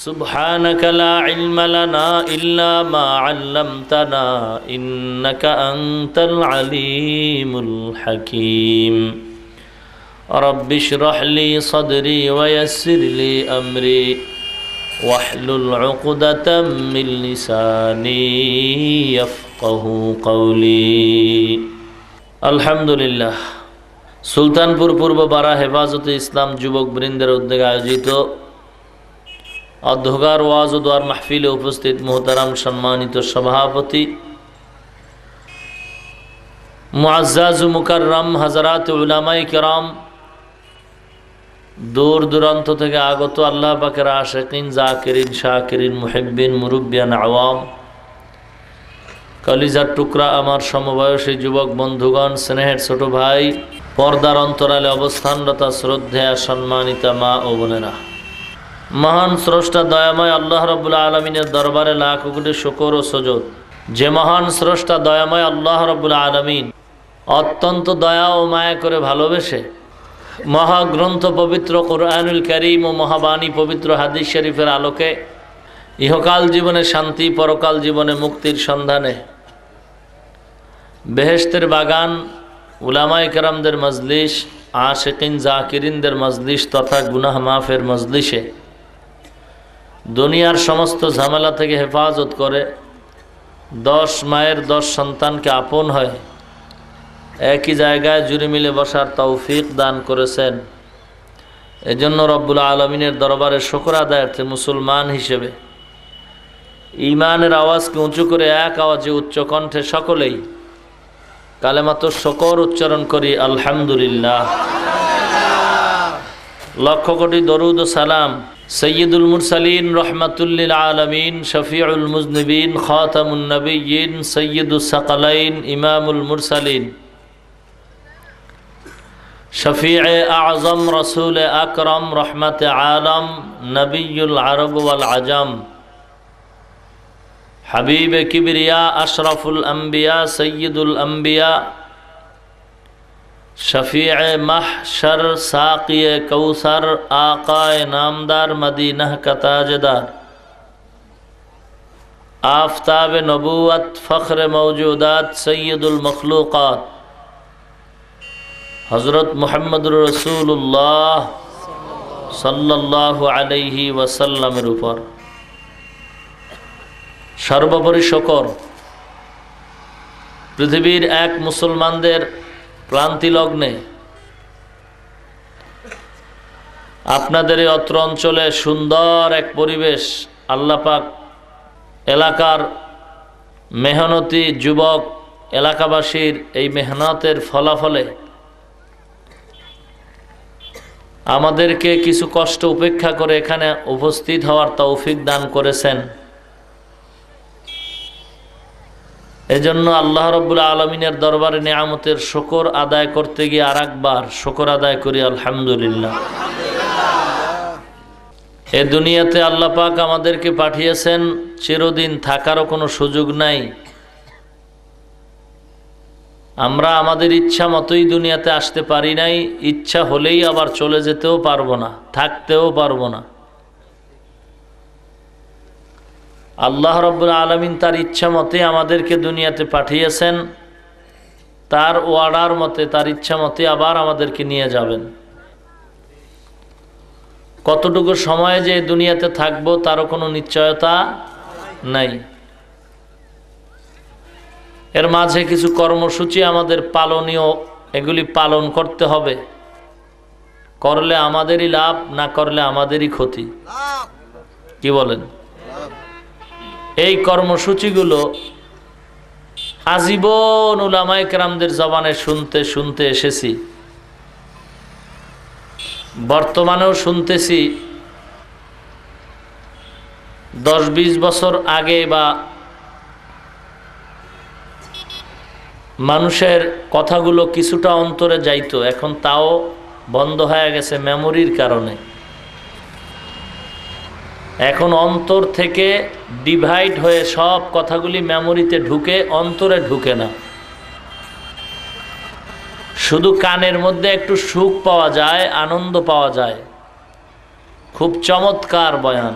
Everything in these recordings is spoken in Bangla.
سبحانك لا علم لنا إلا ما علمتنا إنك أنت العليم الحكيم رب اشرح لي صدري ويسر لي أمري واحلل عقدة من لساني يفقه قولي الحمد لله সুলতানপুর পূর্ব বারা হেফাজতে ইসলাম যুবক বৃন্দের উদ্যোগে আয়োজিত অধ্যকার ওয়াজ ও দোয়ার মাহফিলে উপস্থিত মুহতারাম সম্মানিত সভাপতি মুআজ্জাজ ও মুকাররম হযরত উলামায়ে কিরাম, দূর দূরান্ত থেকে আগত আল্লাহ পাকের আশিকিন, জাকিরিন, শাকিরিন, মুহিব্বিন, মুরব্বিয়ান, আওয়াম, কলিজার টুকরা আমার সমবয়সী যুবক বন্ধুগণ, স্নেহের ছোট ভাই, পর্দার অন্তরালে অবস্থানরত শ্রদ্ধেয়া সম্মানিতা মা ও বোনেরা, মহান স্রষ্টা দয়াময় আল্লাহ রাব্বুল আলামিনের দরবারে লাখ কোটি শুকর ও সুজুদ। যে মহান স্রষ্টা দয়াময় আল্লাহ রাব্বুল আলামিন অত্যন্ত দয়া ও মায়া করে ভালোবেসে মহাগ্রন্থ পবিত্র কুরআনুল কারীম ও মহাবাণী পবিত্র হাদিস শরীফের আলোকে ইহকাল জীবনে শান্তি, পরকাল জীবনে মুক্তির সন্ধানে বেহেশতের বাগান, উলামায়ে কেরামদের মজলিস, আশিকিন জাকিরিনদের মজলিস তথা গুনাহ মাফের মজলিসে দুনিয়ার সমস্ত ঝামেলা থেকে হেফাজত করে 10 মায়ের 10 সন্তানকে আপন হয় একই জায়গায় জুড়ে মিলে বসার তৌফিক দান করেছেন। এজন্য রব্বুল আলমিনের দরবারে শুকর আদায়ার্থে মুসলমান হিসেবে ঈমানের আওয়াজকে উঁচু করে এক আওয়াজে উচ্চ কণ্ঠে সকলেই কালেমাতুশ শুকর উচ্চারণ করি আলহামদুলিল্লাহ। লক্ষ কোটি দরুদ ও সালাম সৈয়দুল মুরসালিন, রহমাতুল্লিল আলামিন, শফিউল মুজনিবিন, খাতামুন নবিয়্যিন, সৈয়দুস সাকালাইন, ইমামুল মুরসালিন, শফিয়ে আযম, রসুল আকরম, রহমতে আলম, নবিয়ুল আরব ওয়াল আজম, হাবিব কিবরিয়া, আশরাফুল আম্বিয়া, সৈয়দুল আম্বিয়া, शफ़ीए महशर, साक़िए कौसर, आक़ाए नामदार, मदीना का ताजदार, आफ़ताब नबूवत, फ़ख्र मौजूदात, सय्यदुल मखलूक़ात, हज़रत मुहम्मदुर रसूलुल्लाह सल्लल्लाहु अलैहि वसल्लमेर ऊपर सर्वोपरि शुकर। पृथिवीर एक मुसलमानदेर क्लांति लग्ने आपनादेर अत्र अंचले सुंदर एक परिवेश आल्लाह पाक एलाकार मेहनती युवक एलाकाबासीर এই মেহনতের ফলাফলে আমাদেরকে কিছু কষ্ট উপেক্ষা করে এখানে উপস্থিত হওয়ার তৌফিক দান করেছেন। এজন্য আল্লাহ রাব্বুল আলামিনের দরবারে নিয়ামতের শুকর আদায় করতে গিয়ে আরেকবার শুকর আদায় করি আলহামদুলিল্লাহ। এই দুনিয়াতে আল্লাহ পাক আমাদেরকে পাঠিয়েছেন, চিরদিন থাকারও কোনো সুযোগ নাই। আমরা আমাদের ইচ্ছা মতোই দুনিয়াতে আসতে পারি নাই, ইচ্ছা হলেই আবার চলে যেতেও পারবো না, থাকতেও পারবো না। আল্লাহ রাব্বুল আলামিন তার ইচ্ছা মতে আমাদেরকে দুনিয়াতে পাঠিয়েছেন, তার ওয়ার্ডার মতে, তার ইচ্ছা মতে আবার আমাদেরকে নিয়ে যাবেন। কতটুকু সময় যে দুনিয়াতে থাকবো তারও কোনো নিশ্চয়তা নাই। এর মাঝে কিছু কর্মসূচি আমাদের পালনীয়, এগুলি পালন করতে হবে। করলে আমাদেরই লাভ, না করলে আমাদেরই ক্ষতি। কি বলেন? এই কর্মসূচিগুলো আজীবন উলামায়ে কেরামদের জবানে শুনতে শুনতে এসেছি, বর্তমানেও শুনতেছি। 10-20 বছর আগে বা মানুষের কথাগুলো কিছুটা অন্তরে যাইতো, এখন তাও বন্ধ হয়ে গেছে মেমোরির কারণে। এখন অন্তর থেকে ডিভাইড হয়ে সব কথাগুলি মেমোরিতে ঢুকে, অন্তরে ঢুকে না। শুধু কানের মধ্যে একটু সুখ পাওয়া যায়, আনন্দ পাওয়া যায়, খুব চমৎকার বয়ান,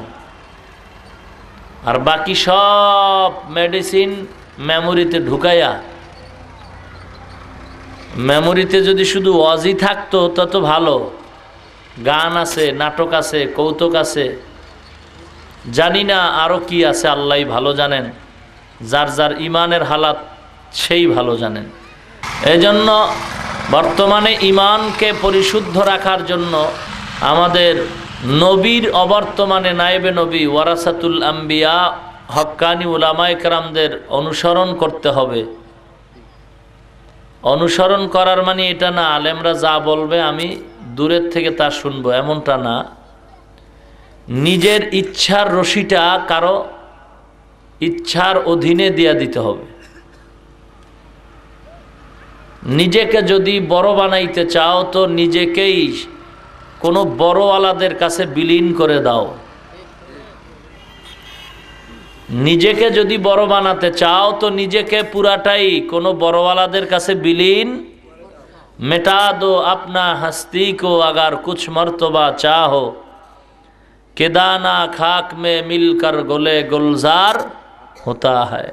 আর বাকি সব মেডিসিন মেমোরিতে ঢুকাইয়া, মেমোরিতে যদি শুধু ওয়াজই থাকতো তত ভালো, গান আছে, নাটক আছে, কৌতুক আছে, জানি না আরও কি আছে, আল্লাহই ভালো জানেন। যার যার ইমানের হালাত সেই ভালো জানেন। এজন্য বর্তমানে ইমানকে পরিশুদ্ধ রাখার জন্য আমাদের নবীর অবর্তমানে নায়েবে নবী ওয়ারাসাতুল আম্বিয়া হক্কানি উলামায়ে কেরামদের অনুসরণ করতে হবে। অনুসরণ করার মানে এটা না আলেমরা যা বলবে আমি দূরের থেকে তা শুনবো, এমনটা না। নিজের ইচ্ছার রশিটা কারো ইচ্ছার অধীনে দিয়া দিতে হবে। নিজেকে যদি বড় বানাইতে চাও তো নিজেকেই কোনো বড়ওয়ালাদের কাছে বিলীন করে দাও। নিজেকে যদি বড় বানাতে চাও তো নিজেকে পুরাটাই কোনো বড়ওয়ালাদের কাছে বিলীন, মেটা দো আপনা হস্তি কো अगर कुछ मर्तबा चाहो के दाना खाक में मिलकर गोले गुलजार होता है।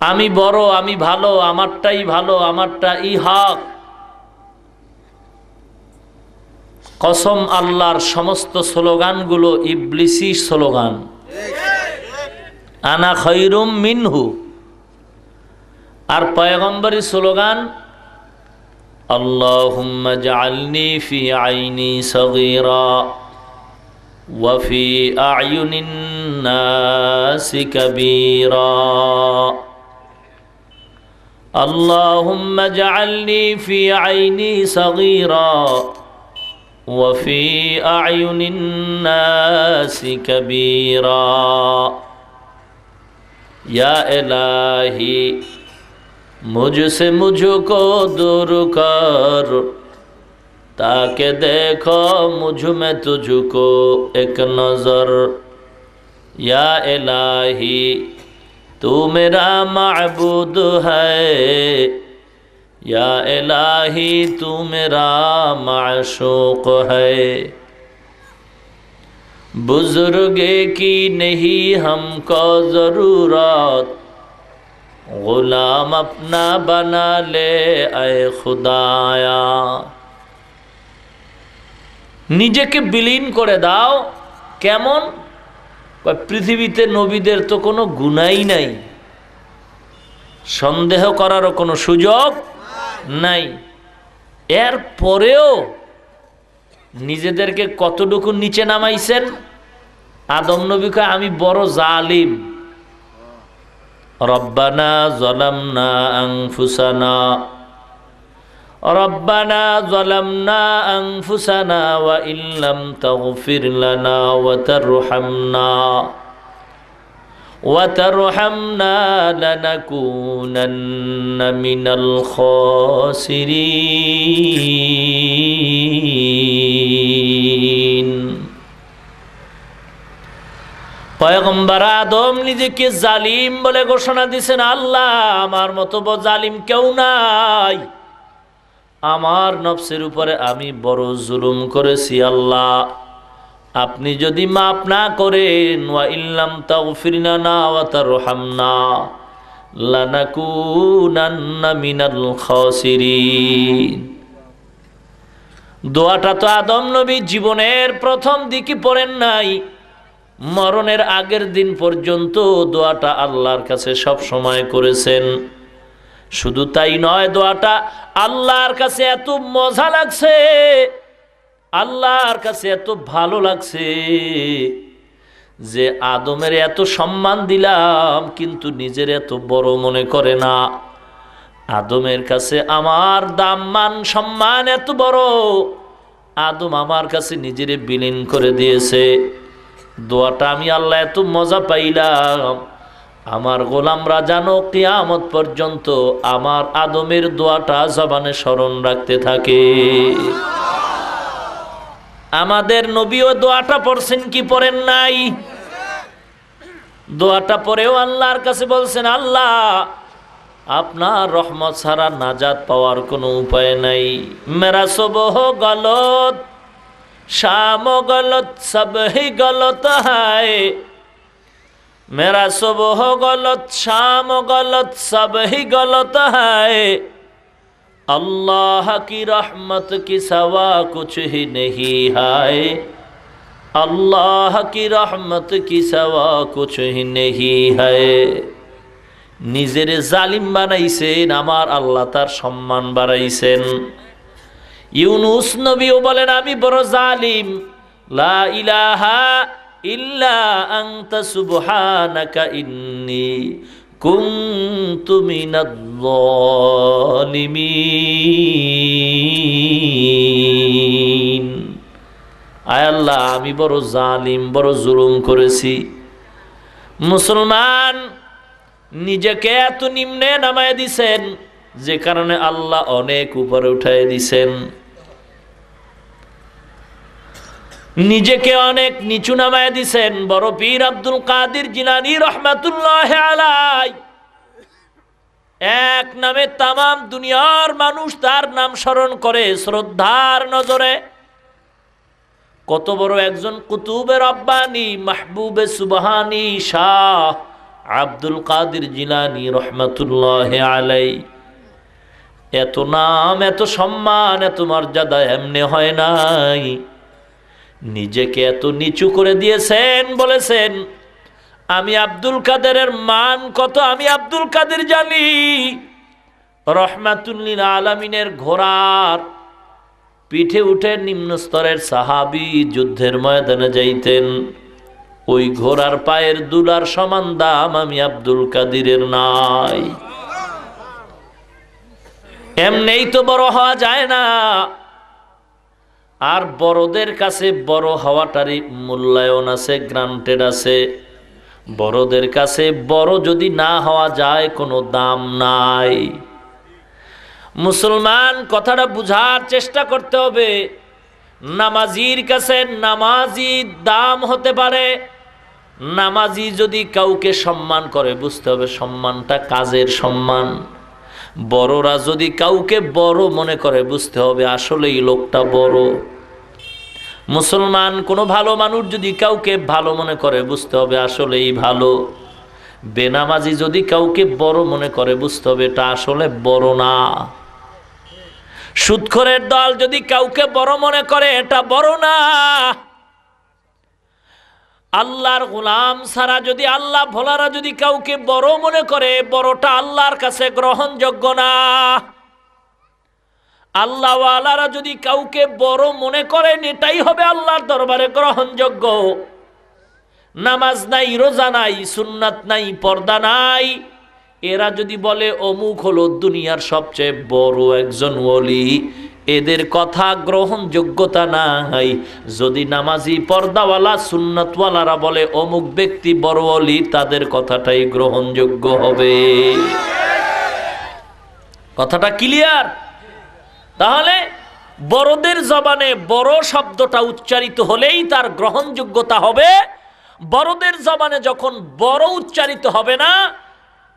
আমি বড়, আমি ভালো, আমারটাই ভালো, আমারটাই হক, কসম আল্লাহর সমস্ত স্লোগানগুলো ইবলিসি স্লোগান। আনা খৈরুম মিনহু। আর পয়গম্বরী স্লোগান আল্লাহুম্মা জাআলনি ফি আইনি সগীরা ওয়া ফি আ'য়ুনিন নাসি কাবীরা। আল্লাহুম্মা জাআলনি ফি আইনি সগীরা وفي أعين الناس كبيرا या इलाही मुझसे मुझको दूर कर ताकि देखो मुझ में तुझको एक नज़र। या इलाही तू मेरा माबूद है, या इलाही तू मेरा माशूक है। बुजुर्गे की नहीं हमको ज़रूरत, गुलाम अपना बना ले ऐ खुदाया। নিজেকে বিলীন করে দাও। কেমন? পৃথিবীতে নবীদের তো কোনো গুনাই নাই, সন্দেহ করারও কোনো সুযোগ নাই। এর পরেও নিজেদেরকে কতটুকু নিচে নামাইছেন। আদম নবী কয় আমি বড় জালিম। রব্বানা যালামনা আনফুসানা, রব্বানা যালামনা আনফুসানা ওয়া ইল্লাম তাগফির লানা ওয়া তারহামনা وترحمنا لنكونن من الخاسرين। পয়গম্বর আদম নিজেকে জালিম বলে ঘোষণা দিয়েছেন। আল্লাহ আমার মতো জালিম কেউ নাই, আমার নফসের উপরে আমি বড় জুলুম করেছি। আল্লাহ আপনি যদি মাফ না করেন, ওয়া ইল্লাম তাগফির লানা ওয়া তারহামনা লানাকুনান্না মিনাল খাসিরিন। দোয়াটা তো আদম নবী জীবনের প্রথম দিকে পড়েন নাই, মরণের আগের দিন পর্যন্ত দোয়াটা আল্লাহর কাছে সব সময় করেছেন। শুধু তাই নয়, দোয়াটা আল্লাহর কাছে এত মজা লাগছে, আল্লাহর কাছে এত ভালো লাগছে যে আদমের এত সম্মান দিলাম কিন্তু নিজের এত বড় মনে করে না। আদমের কাছে আমার দাম মান সম্মান এত বড়, আদম আমার কাছে নিজের বিলীন করে দিয়েছে। দোয়াটা আমি আল্লাহ এত মজা পাইলাম, আমার গোলামরা জানো কিয়ামত পর্যন্ত আমার আদমের দোয়াটা জবানে স্মরণ রাখতে থাকে। আমাদের নবীও দোয়াটা পড়ছেন কি পড়েন নাই? দোয়াটা পড়েও আল্লাহর কাছে বলছেন, আল্লাহ আপনার রহমত ছাড়া নাজাত পাওয়ার কোনো উপায় নাই। মেরা সবহ গলত शाम गलत सब ही गलत है, मेरा सुबह गलत शाम गलत सब ही गलत है, अल्लाह की रहमत की सवा कुछ ही नहीं है, अल्लाह की रहमत की सवा कुछ ही नहीं है। নিজের জালিম বানাইছেন, আমার আল্লাহ তার সম্মান বাড়াইছেন। ইউনুস নবীও বলেন আমি বড় জালিম, লা ইলাহা ইল্লা আনতা সুবহানাকা ইন্নী কুনতু মিনাজ জালিমিন। আয় আল্লাহ, আমি বড় জালিম, বড় জুলুম করেছি। মুসলমান নিজেকে এত নিম্নে নামায় দিছেন যে কারণে আল্লাহ অনেক উপরে উঠায় দিছেন। নিজেকে অনেক নিচু নামায় দিছেন। বড় পীর আব্দুল কাদের জিলানী রহমাতুল্লাহ আলাই এক নামে তামাম দুনিয়ার মানুষ তার নাম স্মরণ করে শ্রদ্ধার নজরে। কত বড় একজন কুতুবে রব্বানী, মাহবুবে সুবহানী শাহ আব্দুল কাদের জিলানী রহমাতুল্লাহ আলাই। এত নাম, এত সম্মান, এত মর্যাদা এমনি হয় নাই। নিজেকে এত নিচু করে দিয়েছেন, বলেছেন আমি আব্দুল কাদেরের মান কত আমি আব্দুল কাদের জানি। রহমাতুল্লিল আলামিনের ঘোড়ার পিঠে উঠে নিম্ন স্তরের সাহাবী যুদ্ধের ময়দানে যাইতেন, ওই ঘোড়ার পায়ের দুলার সমান দাম আমি আব্দুল কাদিরের নাই। এমনেই তো বড় হওয়া যায় না। আর বড়দের কাছে বড় হওয়াটারই মূল্যায়ন আছে, গ্রান্টেড আছে। বড়দের কাছে বড় যদি না হওয়া যায় কোনো দাম নাই। মুসলমান কথাটা বুঝার চেষ্টা করতে হবে। নামাজির কাছে নামাজি দাম হতে পারে। নামাজি যদি কাউকে সম্মান করে বুঝতে হবে সম্মানটা কাজের সম্মান। বড়রা যদি কাউকে বড় মনে করে বুঝতে হবে আসলেই লোকটা বড়। মুসলমান কোনো ভালো মানুষ যদি কাউকে ভালো মনে করে বুঝতে হবে আসলেই ভালো। বেনামাজি যদি কাউকে বড় মনে করে বুঝতে হবে এটা আসলে বড় না। সুদখোরের দল যদি কাউকে বড় মনে করে এটা বড় না। আল্লাহর গোলাম ছাড়া যদি আল্লাহ ভোলারা যদি কাউকে বড় মনে করে বড়টা আল্লাহর কাছে গ্রহণযোগ্য না। আল্লাহওয়ালারা যদি কাউকে বড় মনে করেন এটাই হবে আল্লাহর দরবারে গ্রহণযোগ্য। নামাজ নাই, রোজা নাই, সুন্নাত নাই, পর্দা নাই, এরা যদি বলে অমুক হলো দুনিয়ার সবচেয়ে বড় একজন ওলি, এদের কথা গ্রহণযোগ্যতা নাই। যদি নামাজি পর্দাওয়ালা সুন্নাতওয়ালারা বলে অমুক ব্যক্তি বড় ওলি, তাদের কথাটাই গ্রহণযোগ্য হবে। কথাটা ক্লিয়ার? তাহলে বড়দের জবানে বড় শব্দটা উচ্চারিত হলেই তার গ্রহণযোগ্যতা হবে। বড়দের জবানে যখন বড় উচ্চারিত হবে না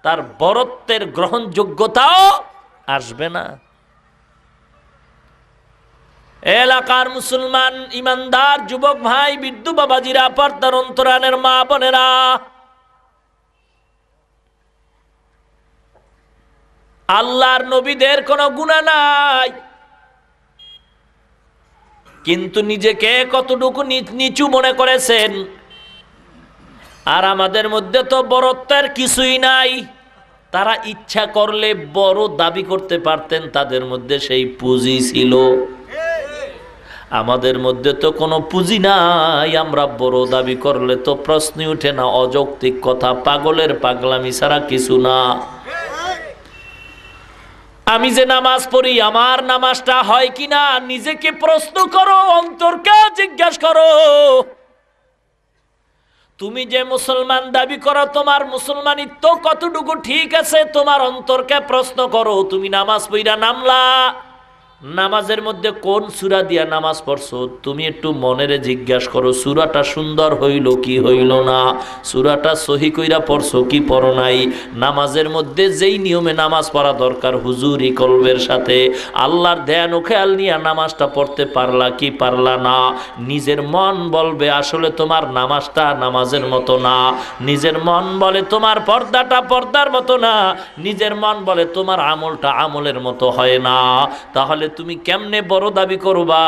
তার বড়ত্বের গ্রহণযোগ্যতাও আসবে না। এলাকার মুসলমান ইমানদার যুবক ভাই, বিদ্যু বাবাজিরা, পর্দার অন্তরালের মা বোনেরা, আল্লাহর নবীদের কোনো গুনাহ নাই, কিন্তু নিজেকে কতটুকু নিচু মনে করেছেন। আর আমাদের মধ্যে তো বড়ত্বের কিছুই নাই। তারা ইচ্ছা করলে বড় দাবি করতে পারতেন, তাদের মধ্যে সেই পুঁজি ছিল। আমাদের মধ্যে তো কোনো পুঁজি নাই। আমরা বড় দাবি করলে তো প্রশ্নই উঠে না, অযৌক্তিক কথা, পাগলের পাগলামি ছাড়া কিছু না। আমি যে নামাজ পড়ি আমার নামাজটা হয় কিনা নিজেকে প্রশ্ন করো, অন্তরকে জিজ্ঞাসা করো। তুমি যে মুসলমান দাবি করো তোমার মুসলমানিত্ব কতটুকু ঠিক আছে তোমার অন্তরকে প্রশ্ন করো। তুমি নামাজ পড়া নামলা, নামাজের মধ্যে কোন সূরা দিয়া নামাজ পড়ছো তুমি একটু মনেরে জিজ্ঞাসা করো, সূরাটা সুন্দর হইল কি হইল না, সূরাটা সহি কইরা পড়ছো কি পড়ো নাই। নামাজের মধ্যে যেই নিয়মে নামাজ পড়া দরকার হুজুরি কলবের সাথে আল্লাহর ধ্যান ও খেয়াল নিয়ে নামাজটা পড়তে পারলা কি পারলা না। নিজের মন বলবে আসলে তোমার নামাজটা নামাজের মতো না, নিজের মন বলে তোমার পর্দাটা পর্দার মতো না, নিজের মন বলে তোমার আমলটা আমলের মতো হয় না। তাহলে তুমি কেমনে বড় দাবি করবা?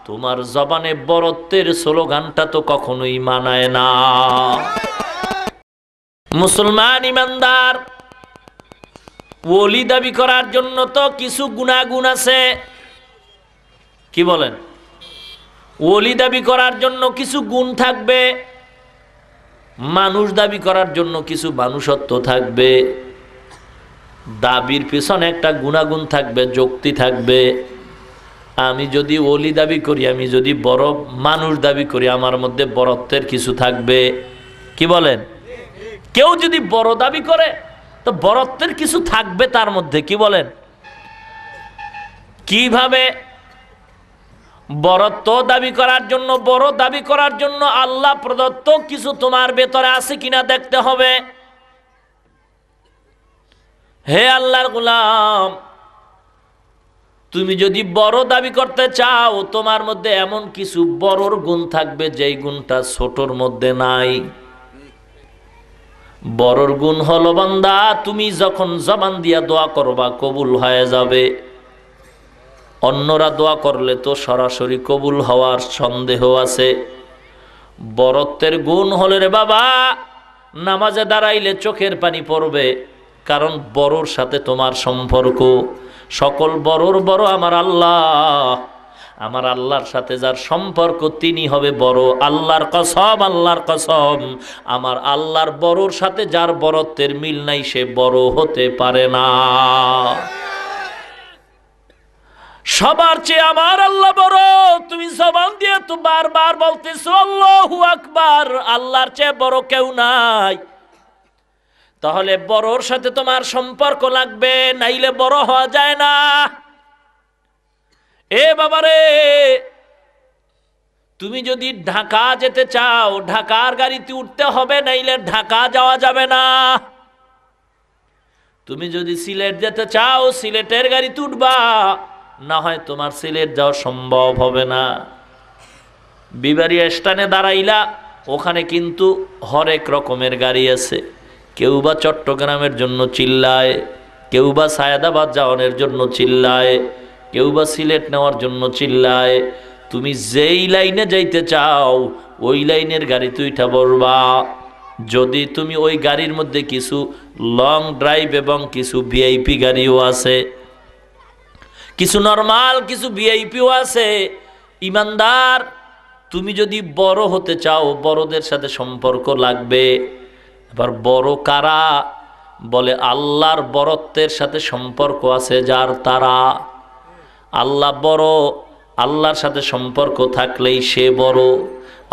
তোমার জবানে বড়ত্বের স্লোগানটা তো কখনোই মানায় না। মুসলমান ইমানদার ওলি দাবি করার জন্য তো কিছু গুণাগুণ আছে, কি বলেন? ওলি দাবি করার জন্য কিছু গুণ থাকবে, মানুষ দাবি করার জন্য কিছু মানুষত্ব থাকবে। দাবির পিছনে একটা গুণাগুণ থাকবে, যুক্তি থাকবে। আমি যদি ওলি দাবি করি, আমি যদি বড় মানুষ দাবি করি, আমার মধ্যে বড়ত্বের কিছু থাকবে, কি বলেন? কেউ যদি বড় দাবি করে তো বড়ত্বের কিছু থাকবে তার মধ্যে, কি বলেন? কিভাবে? বড়ত্ব দাবি করার জন্য, বড় দাবি করার জন্য আল্লাহ প্রদত্ত কিছু তোমার ভেতরে আছে কিনা দেখতে হবে। হে আল্লাহর গোলাম, তুমি যদি বড় দাবি করতে চাও তোমার মধ্যে এমন কিছু বড়র গুণ থাকবে যেই গুণটা ছোটর মধ্যে নাই। বড়র গুণ হলো বান্দা তুমি যখন জবান দিয়া দোয়া করবা কবুল হয়ে যাবে। অন্যরা দোয়া করলে তো সরাসরি কবুল হওয়ার সন্দেহ আছে। বড়ত্বের গুণ হলে রে বাবা নামাজে দাঁড়াইলে চোখের পানি পড়বে, কারণ বড়র সাথে তোমার সম্পর্ক। সকল বড়র বড় আমার আল্লাহ, আমার আল্লাহর সাথে যার সম্পর্ক তিনি হবে বড়। আল্লাহর কসম, আল্লাহর কসম, আমার আল্লাহর বড়র সাথে যার বড়ত্বের মিল নাই সে বড় হতে পারে না। সবার চেয়ে আমার আল্লাহ বড়। তুমি জবান দিয়ে তো বারবার বলতেছো আল্লাহু আকবার, আল্লাহর চেয়ে বড় কেউ নাই। তাহলে বড়র সাথে তোমার সম্পর্ক লাগবে, নাইলে বড় হওয়া যায় না। এ বাবারে, তুমি যদি ঢাকা যেতে চাও ঢাকার গাড়িতে উঠতে হবে, নাইলে ঢাকা যাওয়া যাবে না। তুমি যদি সিলেট যেতে চাও সিলেটের গাড়িতে উঠবা, না হয় তোমার সিলেট যাওয়া সম্ভব হবে না। বিবাড়িয়া স্ট্যান্ডে দাঁড়াইলা, ওখানে কিন্তু হরেক রকমের গাড়ি আছে। কেউ বা চট্টগ্রামের জন্য চিল্লায়, কেউ বা সায়দাবাদ যাওয়ানোর জন্য চিল্লায়, কেউ বা সিলেট নেওয়ার জন্য চিল্লায়। তুমি যেই লাইনে যাইতে চাও ওই লাইনের গাড়িতে উঠা বলবা। যদি তুমি ওই গাড়ির মধ্যে কিছু লং ড্রাইভ এবং কিছু ভিআইপি গাড়িও আছে, কিছু নরমাল কিছু ভিআইপিও আছে। ইমানদার, তুমি যদি বড় হতে চাও বড়দের সাথে সম্পর্ক লাগবে। এবার বড় কারা? বলে আল্লাহর বড়ত্বের সাথে সম্পর্ক আছে যার, তারা। আল্লাহ বড়, আল্লাহর সাথে সম্পর্ক থাকলেই সে বড়।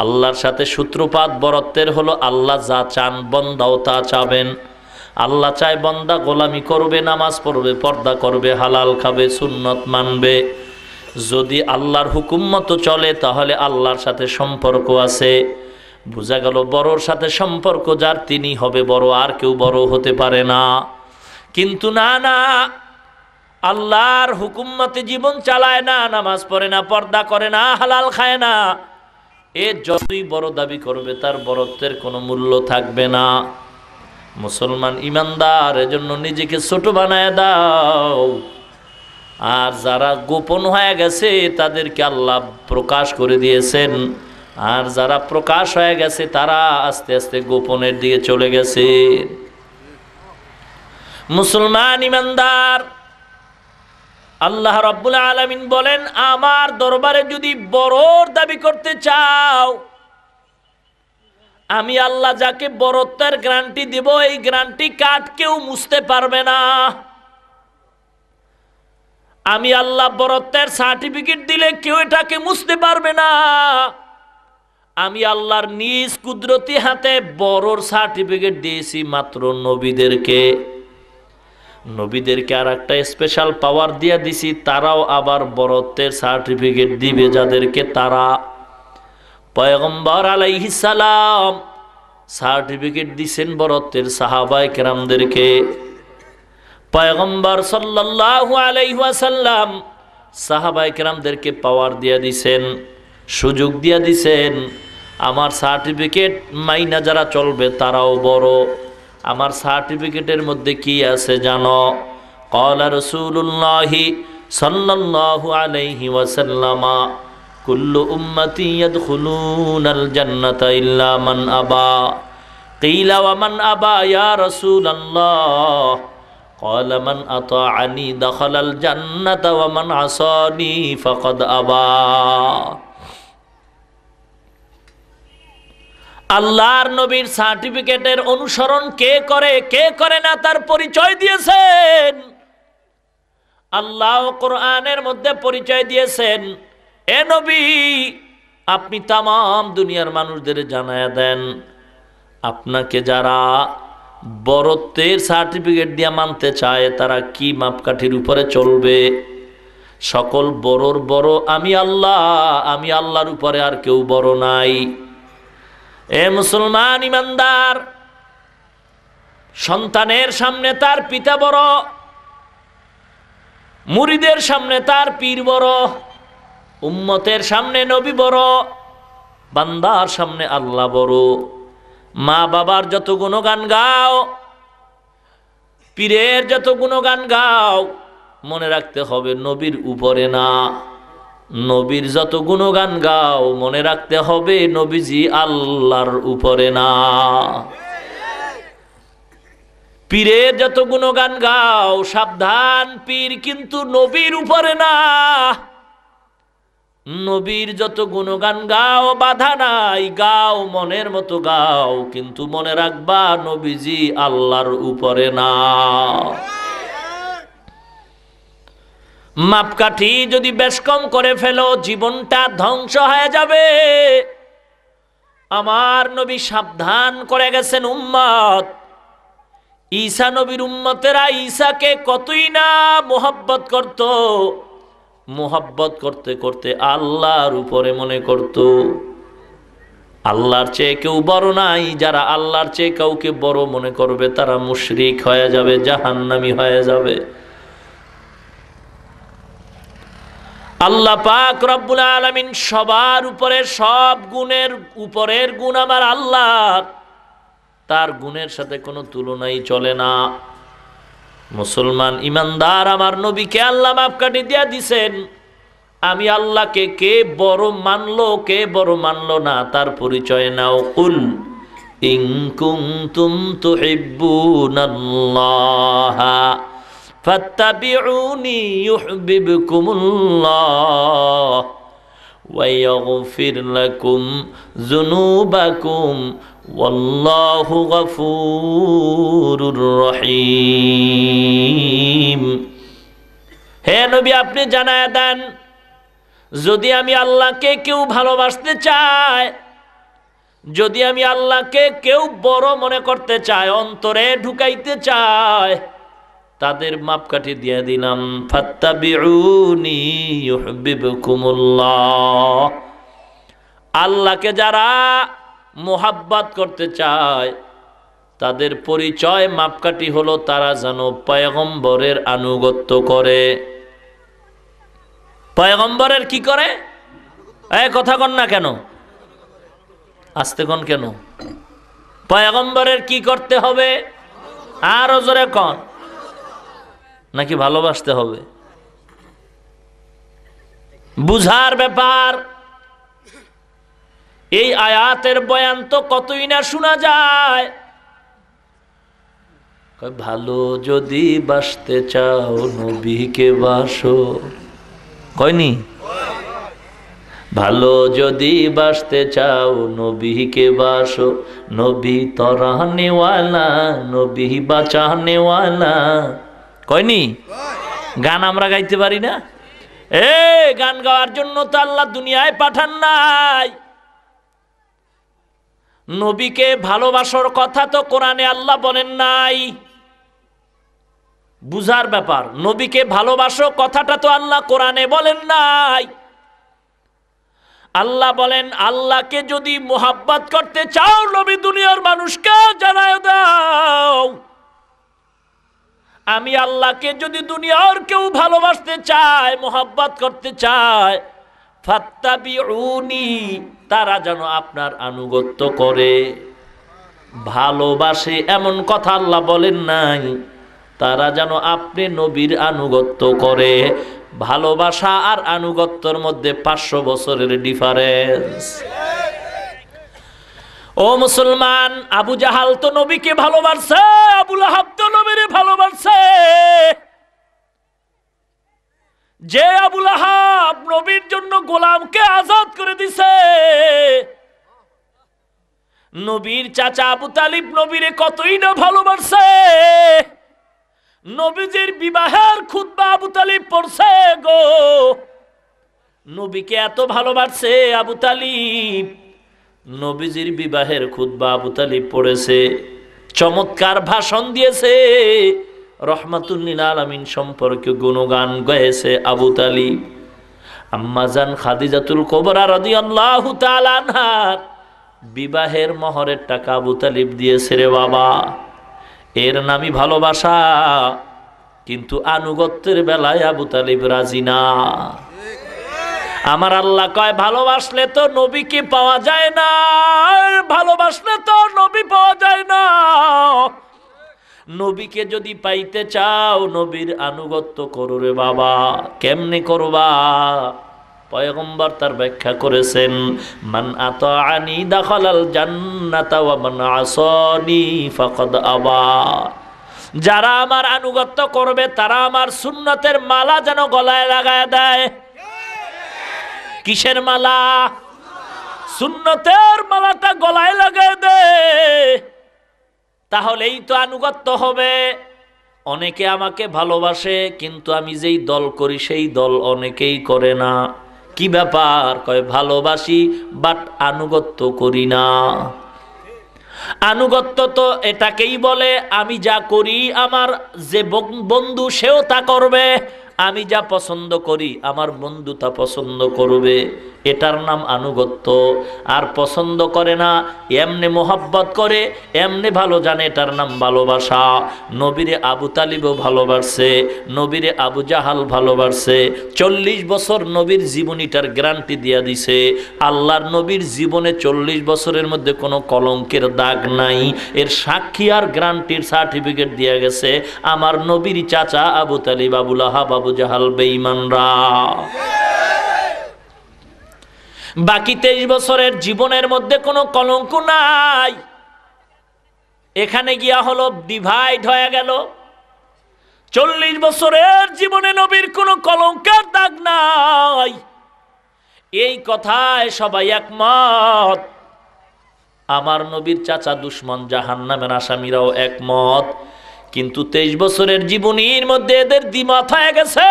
আল্লাহর সাথে সূত্রপাত বড়ত্বের হলো আল্লাহ যা চান বন্দাও তা চাবেন। আল্লাহ চায় বন্দা গোলামি করবে, নামাজ পড়বে, পর্দা করবে, হালাল খাবে, সুন্নত মানবে। যদি আল্লাহর হুকুম মতো চলে তাহলে আল্লাহর সাথে সম্পর্ক আছে। বোঝা গেল বড়র সাথে সম্পর্ক যার তিনি হবে বড়, আর কেউ বড় হতে পারে না। কিন্তু না না, আল্লাহর হুকুম মতে জীবন চালায় না, নামাজ পড়ে না, পর্দা করে না, হালাল খায় না, এ যতই বড় দাবি করবে তার বড়ত্বের কোনো মূল্য থাকবে না। মুসলমান ইমানদার, এজন্য নিজেকে ছোট বানায় দাও। আর যারা গোপন হয়ে গেছে তাদেরকে আল্লাহ প্রকাশ করে দিয়েছেন, আর যারা প্রকাশ হয়ে গেছে তারা আস্তে আস্তে গোপনের দিকে চলে গেছে। মুসলমান ইমানদার, আল্লাহ রাব্বুল আলামিন বলেন আমার দরবারে যদি বড়র দাবি করতে চাও, আমি আল্লাহ যাকে বড়ত্বের গ্যারান্টি দিব এই গ্যারান্টি কার্ড কেউ মুছতে পারবে না। আমি আল্লাহ বড়ত্বের সার্টিফিকেট দিলে কেউ এটাকে মুছতে পারবে না। আমি আল্লাহর নিজ কুদরতি হাতে বড়র সার্টিফিকেট দিয়েছি মাত্র নবীদেরকে। নবীদেরকে আর একটা স্পেশাল পাওয়ার দিয়ে দিছি, তারাও আবার বরত্বের সার্টিফিকেট দিবে যাদেরকে তারা। পয়গম্বর আলাইহিস সালাম সার্টিফিকেট দিছেন বরত্বের সাহাবায়ে কেরামদেরকে। পয়গম্বর সাল্লাল্লাহু আলাইহি ওয়াসাল্লাম সাহাবায়ে কেরামদেরকে পাওয়ার দিয়ে দিছেন, সুযোগ দিয়ে দিছেন। আমার সার্টিফিকেট মাইনা যারা চলবে তারাও বড়। আমার সার্টিফিকেটের মধ্যে কি আছে জানো? ক্বালা রাসূলুল্লাহি সাল্লাল্লাহু আলাইহি ওয়াসাল্লাম কুল্লু উম্মতি ইয়াদখুলুনাল জান্নাতা ইল্লা মান আবা। কিলা ওয়া মান আবা ইয়া রাসূলুল্লাহ? ক্বালা মান আতাআনি দাখালাল জান্নাতা ওয়া মান আসানি ফাকাদ আবা। আল্লাহর নবীর সার্টিফিকেটের অনুসরণ কে করে না তার পরিচয় দিয়েছেন। আল্লাহ কোরআনের মধ্যে পরিচয় দিয়েছেন, এ নবী আপনি তামাম দুনিয়ার মানুষদের জানায়া দেন, আপনাকে যারা বরত্বের সার্টিফিকেট দিয়ে মানতে চায় তারা কি মাপকাঠির উপরে চলবে? সকল বড়র বড় আমি আল্লাহ, আমি আল্লাহর উপরে আর কেউ বড় নাই। এ মুসলমান ইমানদার, সন্তানের সামনে তার পিতা বড়, মুরিদের সামনে তার পীর বড়, উম্মতের সামনে নবী বড়, বান্দার সামনে আল্লাহ বড়। মা বাবার যত গুণগান গাও, পীরের যত গুণগান গাও, মনে রাখতে হবে নবীর উপরে না। নবীর যত গুণগান গাও, মনে রাখতে হবে নবীজি আল্লাহর উপরে না। পীরের যত গুণগান গাও, সাবধান, পীর কিন্তু নবীর উপরে না। নবীর যত গুণগান গাও, বাধা নাই, গাও মনের মতো গাও, কিন্তু মনে রাখবা নবীজি আল্লাহর উপরে না। মাপকাঠি যদি বেশ কম করে ফেলো, জীবনটা ধ্বংস হয়ে যাবে। আমার নবী সাবধান করে গেছেন উম্মত। ঈসা নবীর উম্মতেরা ঈসাকে কতই না মোহাব্বত করত, মোহাব্বত করতে করতে আল্লাহর উপরে মনে করত। আল্লাহর চেয়ে কেউ বড় নাই। যারা আল্লাহর চেয়ে কাউকে বড় মনে করবে তারা মুশরিক হয়ে যাবে, জাহান্নামী হয়ে যাবে। আল্লাহ পাক রব্বুল আলামিন সবার উপরে, সব গুণের উপরের গুণ আমার আল্লাহ, তার গুণের সাথে কোনো তুলনাই চলে না। মুসলমান ইমানদার, আমার নবীকে আল্লাহ মাপকাঠি দিয়া দিছেন। আমি আল্লাহকে কে বড় মানলো কে বড় মানলো না তার পরিচয় নাও। কুল ইন কুনতুম তুহিব্বুনাল্লাহ ফাত্তাবিউনি ইউহিব্বুকুমুল্লাহ ওয়া ইয়াগফির লাকুম যুনুবাকুম ওয়াল্লাহু গফুরুর রহিম। হে নবী, আপনি জানায়া দেন, যদি আমি আল্লাহকে কেউ ভালোবাসতে চায়, যদি আমি আল্লাহকে কেউ বড় মনে করতে চায়, অন্তরে ঢুকাইতে চায়, তাদের মাপকাঠি দিয়ে দিলাম, ফাত্তাবিউনি ইউহিব্বুকুমুল্লাহ। আল্লাহকে যারা মোহাব্বত করতে চায় তাদের পরিচয় মাপকাঠি হলো তারা যেন পয়গম্বরের আনুগত্য করে। পয়গম্বরের কি করে? কথা কন না কেন? আস্তে কন কেন? পয়গম্বরের কি করতে হবে? আরো জোরে কন। নাকি ভালোবাসতে হবে? বুঝার ব্যাপার। এই আয়াতের বয়ান তো কতই না শোনা যায়। ভালো যদি বাসতে চাও নবীকে বাসো, কয়নি? ভালো যদি বাসতে চাও নবীকে বাসো, নবী তরানেওয়ালা, নবী বাঁচানেওয়ালা, কয়নি? গান আমরা গাইতে পারি না? গান গাওয়ার জন্য তো আল্লাহ দুনিয়ায় পাঠান নাই। নবীকে ভালোবাসার কথা তো কোরআনে আল্লাহ বলেন নাই। বুঝার ব্যাপার। নবীকে ভালোবাসো কথাটা তো আল্লাহ কোরআনে বলেন নাই। আল্লাহ বলেন, আল্লাহকে যদি মোহাব্বত করতে চাও নবী দুনিয়ার মানুষকে জানায় দাও। আমি আল্লাহকে যদি দুনিয়ার কেউ ভালোবাসতে চায়, মোহাব্বত করতে চায়, ফাত্তাবিউনি, তারা যেন আপনার আনুগত্য করে। ভালোবাসে এমন কথা আল্লাহ বলেন নাই, তারা যেন আপনি নবীর আনুগত্য করে। ভালোবাসা আর আনুগত্যের মধ্যে 500 বছরের ডিফারেন্স। ও মুসলমান, আবু জাহাল তো নবীকে ভালোবাসে, আবু লাহাব তো নবীরে ভালোবাসে। যে আবু লাহাব নবীর জন্য গোলামকে আজাদ করে দিছে, নবীর চাচা আবু তালিব নবীরে কতই না ভালোবাসে। নবীজির বিবাহের খুতবা আবু তালিব পড়ছে গো। নবীকে এত ভালোবাসে আবু তালিব, নবীজির বিবাহের খুতবা আবু তালিব পড়েছে, চমৎকার ভাষণ দিয়েছে, রহমাতুল্লিল আলামিন সম্পর্কে গুণগান গাইছে আবু তালিব। আম্মাজান খাদিজাতুল কুবরা রাদিয়াল্লাহু তাআলা আনহার বিবাহের মহরের টাকা আবু তালিব দিয়েছে রে বাবা। এর নামই ভালোবাসা, কিন্তু আনুগত্যের বেলায় আবু তালিব রাজি না। আমার আল্লাহ কয়, ভালোবাসলে তো নবীকে পাওয়া যায় না, ভালোবাসলে তো নবী পাওয়া যায় না। নবীকে যদি পাইতে চাও নবীর আনুগত্য করো রে বাবা। কেমনে করবা? পয়গম্বর তার ব্যাখ্যা করেছেন, মান আতাআনি দাখালাল জান্নাতা ওয়া মান আসানি ফাকাদ আবা। যারা আমার আনুগত্য করবে তারা আমার সুন্নতের মালা যেন গলায় লাগায় দেয়। কিসের মালা? সুন্নতের মালাটা গলায় লাগায় দেয়, তাহলেই তো আনুগত্য হবে। অনেকে আমাকে ভালোবাসে, কিন্তু আমি যেই দল করি সেই দল অনেকেই করে না। কি ব্যাপার? কয় ভালোবাসি বাট আনুগত্য করি না। আনুগত্য তো এটাকেই বলে, আমি যা করি আমার যে বন্ধু সেও তা করবে, আমি যা পছন্দ করি আমার বন্ধু তা পছন্দ করবে, এটার নাম আনুগত্য। আর পছন্দ করে না, এমনি মোহাব্বত করে, এমনি ভালো জানে, এটার নাম ভালোবাসা। নবীরে আবু তালিবও ভালোবাসছে, নবীরে আবু জাহাল ভালোবাসছে। 40 বছর নবীর জীবনীটার গ্যারান্টি দিয়া দিছে। আল্লাহর নবীর জীবনে 40 বছরের মধ্যে কোনো কলঙ্কের দাগ নাই, এর সাক্ষী আর গ্যারান্টির সার্টিফিকেট দিয়া গেছে আমার নবীর চাচা আবু তালিব, আবু লাহাব, আবু জাহাল বেঈমানরা। বাকি 23 বছরের জীবনের মধ্যে কোনো কলঙ্ক নাই। এখানে গিয়া হলো ডিভাইড হয়ে গেল। 40 বছরের জীবনে নবীর কোনো কলঙ্কের দাগ নাই, এই কথায় সবাই একমত। আমার নবীর চাচা দুশ্মন জাহান্নামের আসামিরাও একমত। কিন্তু 23 বছরের জীবনীর মধ্যে এদের দ্বিমত হয়ে গেছে।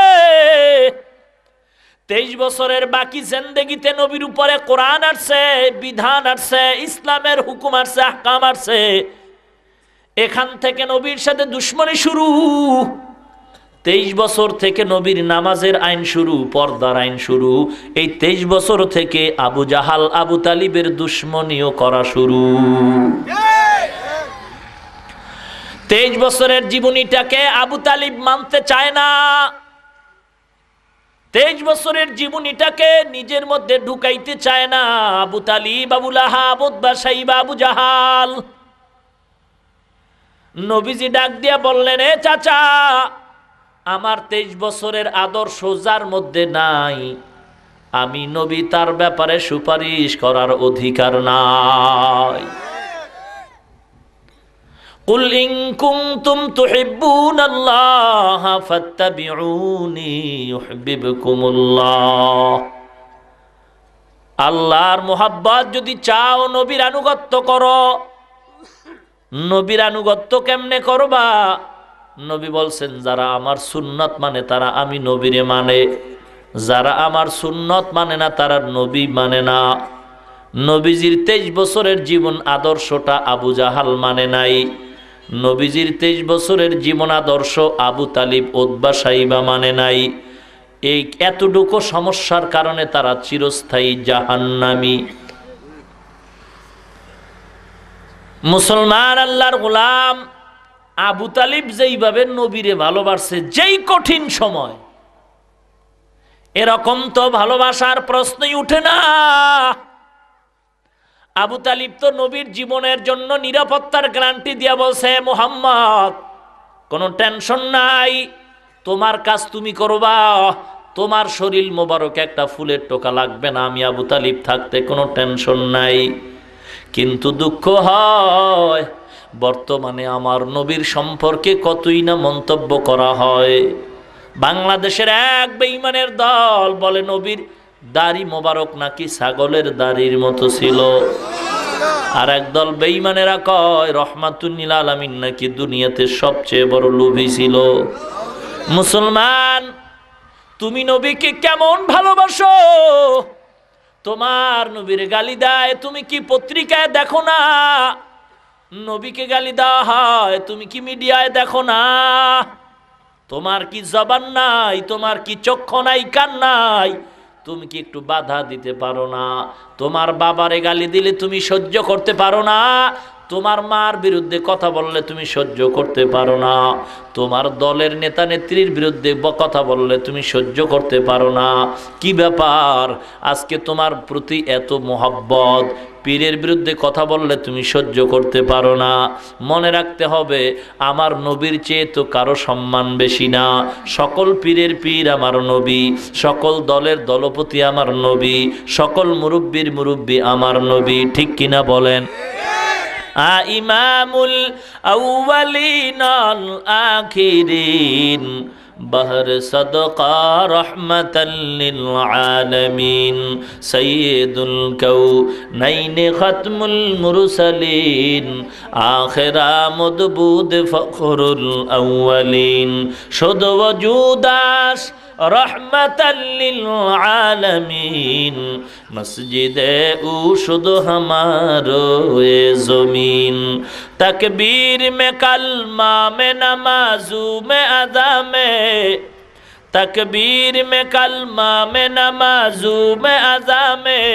23 বছরের বাকি জিন্দেগিতে নবীর উপরে কোরআন আসছে, বিধান আসছে, ইসলামের হুকুম আসছে, আহকাম আসছে। এখান থেকে নবীর সাথে দুশ্মনী শুরু। 23 বছর থেকে নবীর নামাজের আইন শুরু, পর্দার আইন শুরু। এই 23 বছর থেকে আবু জাহাল, আবু তালিবের দুশ্মনীও করা শুরু। 23 বছরের জীবনীটাকে আবু তালিব মানতে চায় না। 23 বছরের জীবনীটাকে নিজের মধ্যে ঢুকাইতে চায় না আবু তালিব, আবু লাহাব, উতবা, সাইবা, আবু জাহাল। নবীজি ডাক দিয়া বললেন, এ চাচা, আমার 23 বছরের আদর্শ যার মধ্যে নাই, আমি নবী তার ব্যাপারে সুপারিশ করার অধিকার নাই। কুল ইন কুনতুম তুহিব্বুনাল্লাহ ফাত্তাবিউনি ইউহিব্বুকুমুল্লাহ। আল্লাহর মোহাব্বত যদি চাও নবীর আনুগত্য করো। নবীর আনুগত্য কেমনে করবা? নবী বলছেন, যারা আমার সুন্নত মানে তারা আমি নবীরে মানে, যারা আমার সুন্নত মানে না তারা নবী মানে না। নবীজির 23 বছরের জীবন আদর্শটা আবু জাহাল মানে নাই, নবীজির 23 বছরের জীবন আদর্শ আবু তালিব, উতবা, সাইবা মানে নাই। এই এতটুকু সমস্যার কারণে তারা চিরস্থায়ী জাহান্নামী। মুসলমান আল্লাহর গোলাম আবু তালিব যেইভাবে নবীরে ভালোবাসছে, যেই কঠিন সময়, এরকম তো ভালোবাসার প্রশ্নই উঠে না। আবু তালিব তো নবীর জীবনের জন্য নিরাপত্তার গ্যারান্টি দিয়া বলছে, মুহাম্মদ কোনো টেনশন নাই, তোমার কাজ তুমি করবা, তোমার শরীর মোবারক একটা ফুলের টোকা লাগবে না, আমি আবু তালিব থাকতে কোনো টেনশন নাই। কিন্তু দুঃখ হয় বর্তমানে আমার নবীর সম্পর্কে কতই না মন্তব্য করা হয়। বাংলাদেশের এক বেঈমানের দল বলে নবীর দাড়ি মোবারক নাকি ছাগলের দাড়ির মতো ছিল, আর একদল বেঈমানেরা কয় রহমাতুল লিল আলামিন নাকি দুনিয়াতে সবচেয়ে বড় লোভী ছিল। মুসলমান, তুমি নবীকে কেমন ভালোবাসো? তোমার নবীর গালি দেয়, তুমি কি পত্রিকায় দেখো না? নবীকে গালি দেওয়া হয়, তুমি কি মিডিয়ায় দেখো না? তোমার কি জবান নাই? তোমার কি চক্ষু নাই, কান নাই? তুমি কি একটু বাধা দিতে পারো না? তোমার বাবারে গালি দিলে তুমি সহ্য করতে পারো না? তোমার মার বিরুদ্ধে কথা বললে তুমি সহ্য করতে পারো না? তোমার দলের নেতা নেত্রীর বিরুদ্ধে কথা বললে তুমি সহ্য করতে পারো না? কি ব্যাপার আজকে তোমার প্রতি এত মোহাব্বত, পীরের বিরুদ্ধে কথা বললে তুমি সহ্য করতে পারো না? মনে রাখতে হবে, আমার নবীর চেয়ে তো কারো সম্মান বেশি না। সকল পীরের পীর আমার নবী, সকল দলের দলপতি আমার নবী, সকল মুরব্বীর মুরব্বী আমার নবী। ঠিক কিনা বলেন? ইমামুল আউয়ালিন আল আখিরিন बहर सदका रहमतल लिल आलमीन सय्यदुल कौनैन खत्मुल मुरसलीन आखिरा मदबूद फखरुल अव्वलीन शुद्ध वजूदाश रहमतल लिल आलमीन मस्जिदे ऊ शुद्ध हमारो ए ज़मीन तकबीर में कलमा में नमाजू में अदा में तकबीर में कलमा में नमाजू में अदा में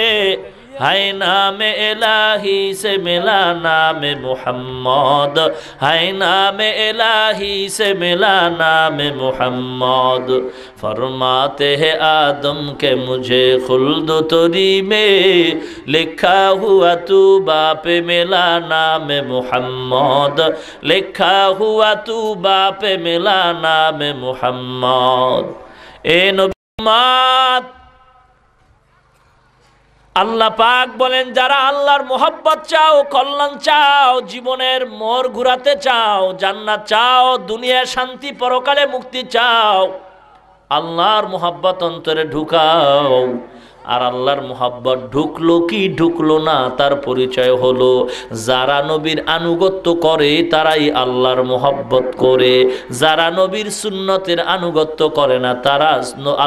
है नाम इलाही से मिला नाम मुहम्मद है नाम इलाही से मिला नाम मुहम्मद फरमाते हैं आदम के मुझे खुल्द तोरी में लिखा हुआ तू बाप मिला नाम मुहम्मद लिखा हुआ तू बाप मिला नाम मुहम्मद ए नबी আল্লাহ পাক বলেন, যারা আল্লাহর মোহাব্বত চাও, কল্যাণ চাও, জীবনের মোড় ঘুরাতে চাও, জান্নাত চাও, দুনিয়ার শান্তি, পরকালে মুক্তি চাও, আল্লাহর মোহাব্বত অন্তরে ঢুকাও। আর আল্লাহর মোহাব্বত ঢুকলো কি ঢুকলো না তার পরিচয় হলো যারা নবীর আনুগত্য করে তারাই আল্লাহর মোহাব্বত করে, যারা নবীর সুন্নতের আনুগত্য করে না তারা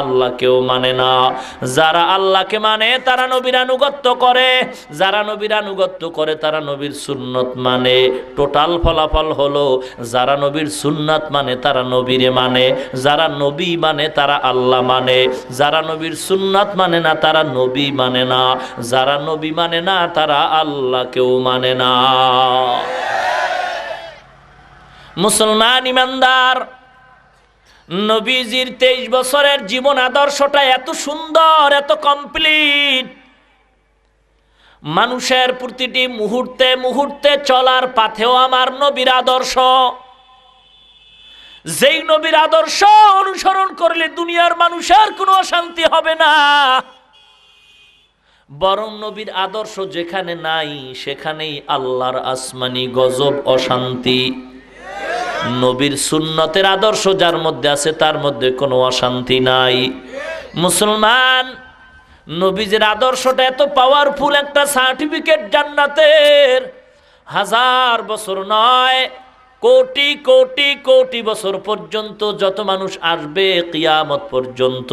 আল্লাহকেও মানে না। যারা আল্লাহকে মানে তারা নবীর আনুগত্য করে, যারা নবীর আনুগত্য করে তারা নবীর সুন্নত মানে। টোটাল ফলাফল হলো যারা নবীর সুন্নত মানে তারা নবীরে মানে, যারা নবী মানে তারা আল্লাহ মানে, যারা নবীর সুন্নত মানে না তারা নবী মানে না, যারা নবী মানে না তারা আল্লাহকেও মানে না। মুসলমান ইমানদার, নবীজির 23 বছরের জীবন আদর্শটা এত সুন্দর, এত কমপ্লিট। মানুষের প্রতিটি মুহূর্তে মুহূর্তে চলার পথেও আমার নবীর আদর্শ। যেই নবীর আদর্শ অনুসরণ করলে দুনিয়ার মানুষের কোনো অশান্তি হবে না, বরং নবীর আদর্শ যেখানে নাই সেখানেই আল্লাহর আসমানি গজব, অশান্তি। নবীর সুন্নতের আদর্শ যার মধ্যে আছে তার মধ্যে কোনো অশান্তি নাই। মুসলমান, নবীজির আদর্শটা এত পাওয়ারফুল একটা সার্টিফিকেট জান্নাতের, 1000 বছর নয় কোটি কোটি কোটি বছর পর্যন্ত যত মানুষ আসবে কিয়ামত পর্যন্ত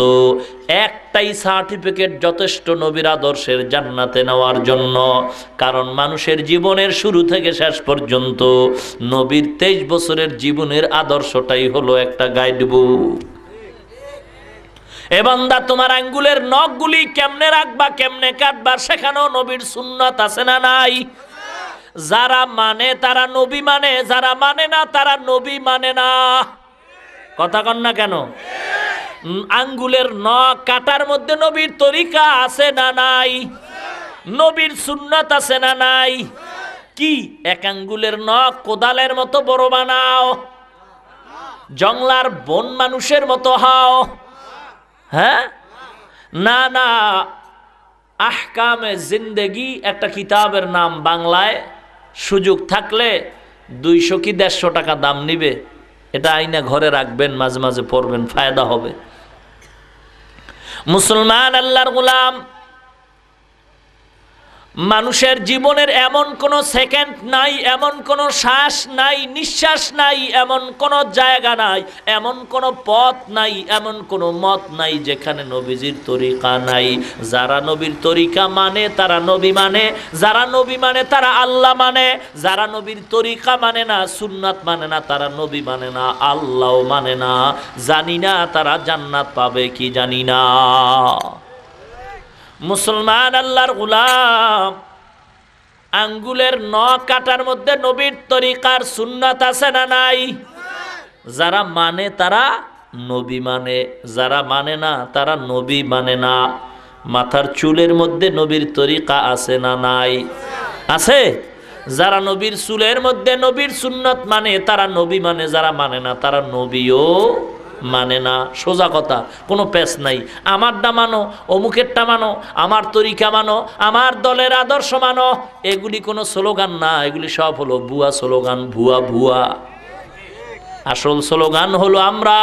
একটাই সার্টিফিকেট যথেষ্ট নবীর আদর্শের জান্নাতে নেওয়ার জন্য। কারণ মানুষের জীবনের শুরু থেকে শেষ পর্যন্ত নবীর 23 বছরের জীবনের আদর্শটাই হলো একটা গাইড বুক। এ বান্দা, তোমার আঙ্গুলের নখগুলি কেমনে রাখবা, কেমনে কাটবা, সেখানেও নবীর সুন্নাত আছে না নাই? যারা মানে তারা নবী মানে, যারা মানে না তারা নবী মানে না। কথা কন না কেন? আঙ্গুলের নখ কাটার মধ্যে নবীর তরিকা আছে না নাই? নবীর সুন্নাত আছে না নাই? কি এক আঙ্গুলের নখ কোদালের মতো বড় বানাও, জংলার বন মানুষের মতো হাও? হ্যাঁ, না না। আহকামে জিন্দেগি একটা কিতাবের নাম, বাংলায় সুযোগ থাকলে 200 কি 150 টাকা দাম নিবে, এটা আইনা ঘরে রাখবেন, মাঝে মাঝে পড়বেন, ফায়দা হবে। মুসলমান আল্লাহর গোলাম, মানুষের জীবনের এমন কোন সেকেন্ড নাই, এমন কোন শ্বাস নাই, নিঃশ্বাস নাই, এমন কোন জায়গা নাই, এমন কোন পথ নাই, এমন কোন মত নাই যেখানে নবীজির তরিকা নাই। যারা নবীর তরিকা মানে তারা নবী মানে, যারা নবী মানে তারা আল্লাহ মানে, যারা নবীর তরিকা মানে না, সুন্নাত মানে না, তারা নবী মানে না, আল্লাহও মানে না। জানি না তারা জান্নাত পাবে কি জানি না। মুসলমান আল্লাহর গোলাম, আঙ্গুলের নখ কাটার মধ্যে নবীর তরিকার সুন্নাত আছে না নাই? যারা মানে তারা নবী মানে, যারা মানে না তারা নবী মানে না। মাথার চুলের মধ্যে নবীর তরিকা আছে না নাই? আছে। যারা নবীর চুলের মধ্যে নবীর সুন্নাত মানে তারা নবী মানে, যারা মানে না তারা নবীও মানে না। সোজা কথা, কোনো পেশ নাই। আমারটা মানো, অমুকেরটা মানো, আমার তরিকা মানো, আমার দলের আদর্শ মানো, এগুলি কোনো স্লোগান না, এগুলি সব হলো ভুয়া স্লোগান, ভুয়া ভুয়া। আসল স্লোগান হলো আমরা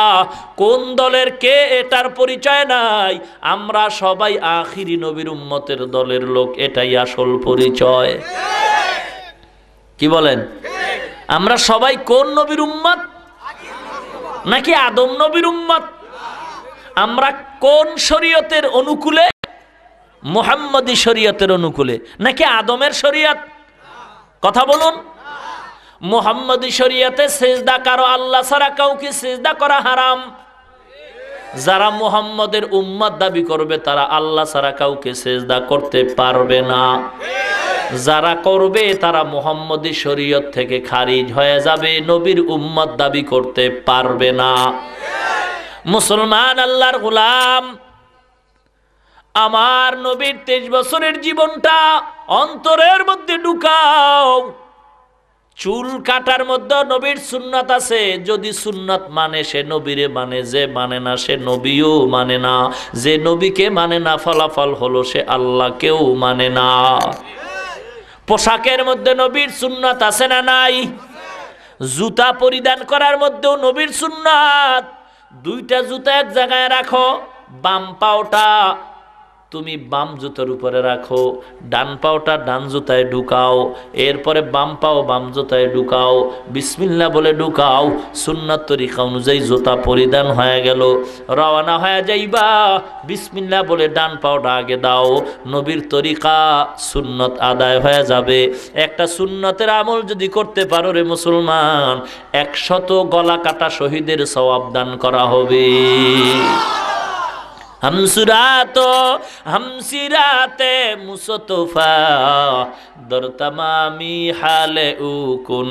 কোন দলের কে এটার পরিচয় নাই, আমরা সবাই আখিরি নবীর উম্মতের দলের লোক, এটাই আসল পরিচয়। কি বলেন? আমরা সবাই কোন নবীর উম্মত? নাকি আদম নবীর উম্মত? আমরা কোন শরীয়তের অনুকূলে? মুহাম্মদী শরীয়তের অনুকূলে নাকি আদমের শরীয়ত? কথা বলুন। মুহাম্মদী শরীয়তে সিজদা কারো আল্লাহ ছাড়া কাউকে সিজদা করা হারাম। যারা মুহাম্মদের উম্মত দাবি করবে তারা আল্লাহ ছাড়া কাউকে সিজদা করতে পারবে না। যারা করবে তারা মুহাম্মদী শরীয়ত থেকে খারিজ হয়ে যাবে, নবীর উম্মত দাবি করতে পারবে না। মুসলমান আল্লাহর গোলাম, আমার নবীর 23 বছরের জীবনটা অন্তরের মধ্যে ঢুকাও। চুল কাটার মধ্যে নবীর সুন্নাত আছে, যদি সুন্নাত মানে সে নবীরে মানে, যে মানে না সে নবীও মানে না। যে নবীকে মানে না ফলাফল হলো সে আল্লাহকেও মানে না। পোশাকের মধ্যে নবীর সুন্নাত আছে না নাই? জুতা পরিধান করার মধ্যেও নবীর সুন্নাত। 2টা জুতা এক জায়গায় রাখো, বাম পাওটা তুমি বাম জুতার উপরে রাখো, ডান পাওটা ডান জুতায় ঢুকাও, এরপরে বাম পাও বাম জুতায় ঢুকাও, বিসমিল্লাহ বলে ঢুকাও। সুন্নাত তরিকা অনুযায়ী জুতা পরিধান হয়ে গেল, রওনা হয়ে যাইবা, বিসমিল্লাহ বলে ডান পাওটা আগে দাও, নবীর তরিকা সুন্নত আদায় হয়ে যাবে। একটা সুন্নতের আমল যদি করতে পারো রে মুসলমান, 100 গলা কাটা শহীদের সওয়াব দান করা হবে। हमसिराते मुस्तफा दर तमामी हाले उकुन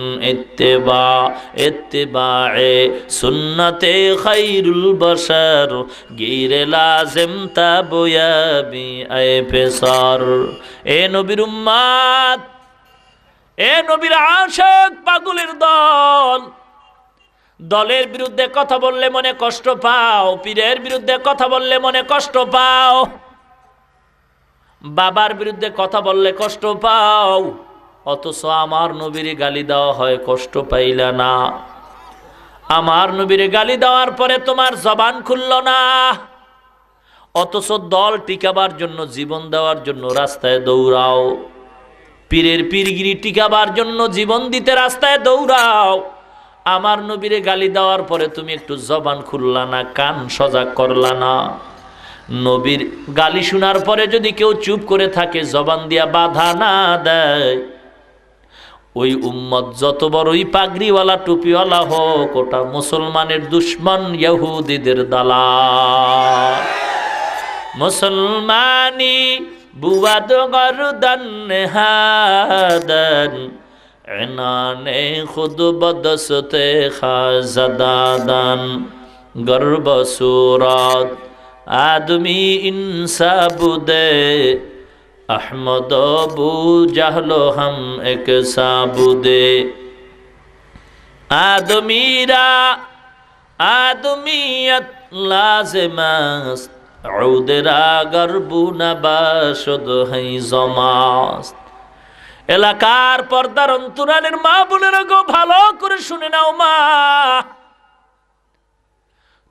इत्तिबाए सुन्नते खैरुल बशर गिरे लाजिम ताबयाबी आए पेसार। ए नबीर उम्मत, ए नबीर आशिक पागलेर दल, দলের বিরুদ্ধে কথা বললে মনে কষ্ট পাও, পীরের বিরুদ্ধে কথা বললে মনে কষ্ট পাও, বাবার বিরুদ্ধে কথা বললে কষ্ট পাও, অথচ আমার নবীর গালি দেওয়া হয় কষ্ট পাইলা না। আমার নবীর গালি দেওয়ার পরে তোমার জবান খুলল না, অথচ দল টিকাবার জন্য, জীবন দেওয়ার জন্য রাস্তায় দৌড়াও, পীরের পীরগিরি টিকাবার জন্য জীবন দিতে রাস্তায় দৌড়াও। আমার নবীরে গালি দেওয়ার পরে তুমি একটু জবান খুললা না, কান সজাগ করলা না? নবীর গালি শোনার পরে যদি কেউ চুপ করে থাকে, জবান দিয়া বাধা না দেয়, ওই উম্মত যত বড়ই পাগড়িওয়ালা টুপিওয়ালা হোক, ওটা মুসলমানের দুশ্মন, ইহুদিদের দালাল। মুসলমানি বুয়াদ গরদান হাদান, এনানে খুদ বদসতে খাজাদান, গর্ব সুরাত आदमी इंसाबुदे अहमद अबू जहलो हम एक साबुदे। आदमीरा आदमियत लाज़िमस्त, औदरा गरबू नबाशद है जमास्त। এলাকার পর্দার অন্তরালের মা বোনেরা গো, ভালো করে শুনে নাও মা,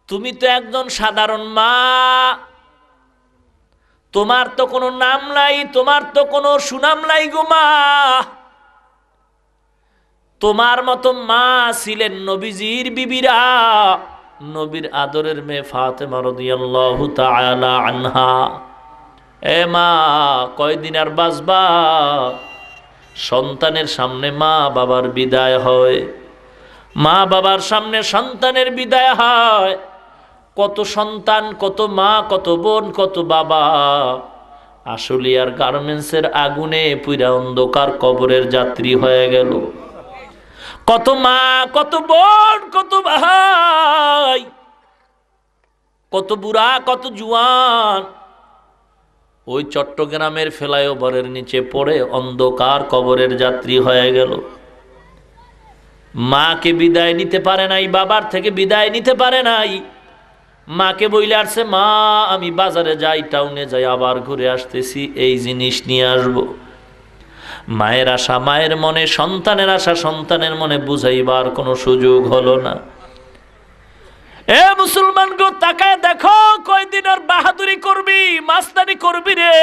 তুমি তো একজন সাধারণ মা, তোমার তো কোনো নাম নাই, তোমার তো কোনো সুনাম নাই গো মা। তোমার মতো মা ছিলেন নবীজির বিবিরা, নবীর আদরের মেয়ে ফাতেমা রাদিয়াল্লাহু তাআলা আনহা। এ মা, কয়দিন আর বাঁচবা? সন্তানের সামনে মা বাবার বিদায় হয়, মা বাবার সামনে সন্তানের বিদায় হয়। কত সন্তান, কত মা, কত বোন, কত বাবা আশুলিয়ার গার্মেন্টসের আগুনে পুরা অন্ধকার কবরের যাত্রী হয়ে গেল। কত মা, কত বোন, কত ভাই, কত বুড়া, কত জুয়ান ওই চট্টগ্রামের ফ্লাইওভারের নিচে পড়ে অন্ধকার কবরের যাত্রী হয়ে গেল। মাকে বিদায় নিতে পারে নাই, বাবার থেকে বিদায় নিতে পারে নাই। মাকে বইলে আসছে, মা আমি বাজারে যাই, টাউনে যাই, আবার ঘুরে আসতেছি, এই জিনিস নিয়ে আসবো। মায়ের আশা মায়ের মনে, সন্তানের আশা সন্তানের মনে বুঝাইবার কোনো সুযোগ হলো না। এ মুসলমান গো, তাকায় দেখো, কয়দিন আর বাহাদুরি করবি, মাস্তানি করবি রে?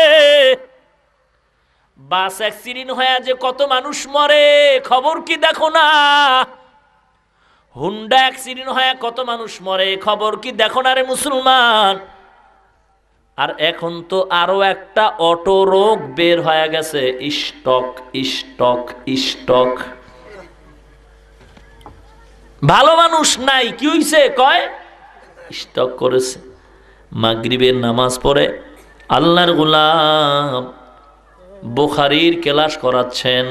বাস অ্যাক্সিডেন্ট হয়ে যে কত মানুষ মরে, খবর কি দেখো না? হুন্ডা অ্যাক্সিডেন্ট হয়ে কত মানুষ মরে, খবর কি দেখো না রে মুসলমান? আর এখন তো আরো একটা অটো রোগ বের হয়ে গেছে, স্টক স্টক স্টক। ভালো মানুষ নাই, কি হইছে? কয় স্টক করেছে। মাগরিবের নামাজ পড়ে আল্লাহর গোলাম বুখারীর ক্লাস করাচ্ছেন,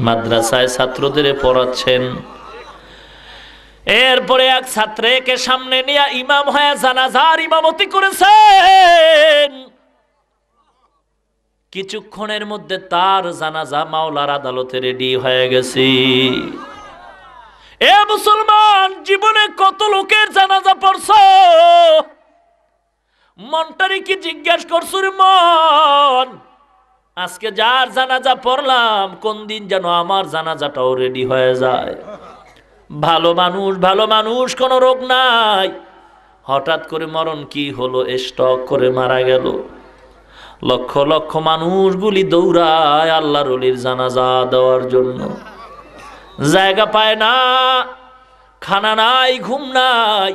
মাদ্রাসায় ছাত্রদের পড়াচ্ছেন। এরপরে এক ছাত্রকে সামনে নিয়ে ইমাম হয়ে জানাজার ইমামতি করেছেন। কিছুক্ষণের মধ্যে তার জানাজা মাওলার আদালতে রেডি হয়ে গেছে। এ মুসলমান, জীবনে কত লোকের জানাজা পড়ছো? মনটারে কি জিজ্ঞাসা করছো রে মন? আজকে যার জানাজা পড়লাম, কোন দিন যেন আমার জানাজাটাও রেডি হয়ে যায়। ভালো মানুষ, ভালো মানুষ, কোনো রোগ নাই, হঠাৎ করে মরণ কি হলো, স্ট্রোক করে মারা গেল। লক্ষ লক্ষ মানুষগুলি দৌড়ায় আল্লাহর ওলির জানাজা দেওয়ার জন্য, জায়গা পায় না, খানা নাই, ঘুম নাই।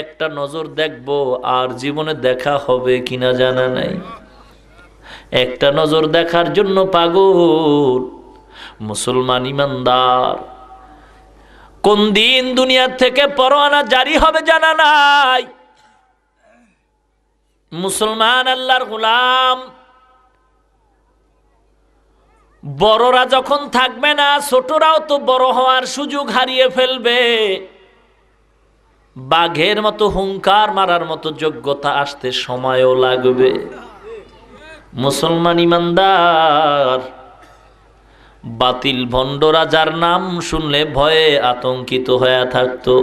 একটা নজর দেখবো, আর জীবনে দেখা হবে কিনা জানা নাই। একটা নজর দেখার জন্য পাগল মুসলমান ইমানদার। কোন দিন দুনিয়া থেকে পরোয়ানা জারি হবে জানা নাই। মুসলমান আল্লাহর গোলাম, বড়রা যখন থাকবে না, ছোটরাও তো বড় হওয়ার সুযোগ হারিয়ে ফেলবে। বাঘের মতো হুঙ্কার মারার মতো যোগ্যতা আসতে সময়ও লাগবে। মুসলমান ইমানদার, বাতিল ভণ্ডরা যার নাম শুনলে ভয়ে আতঙ্কিত হয়ে থাকতো।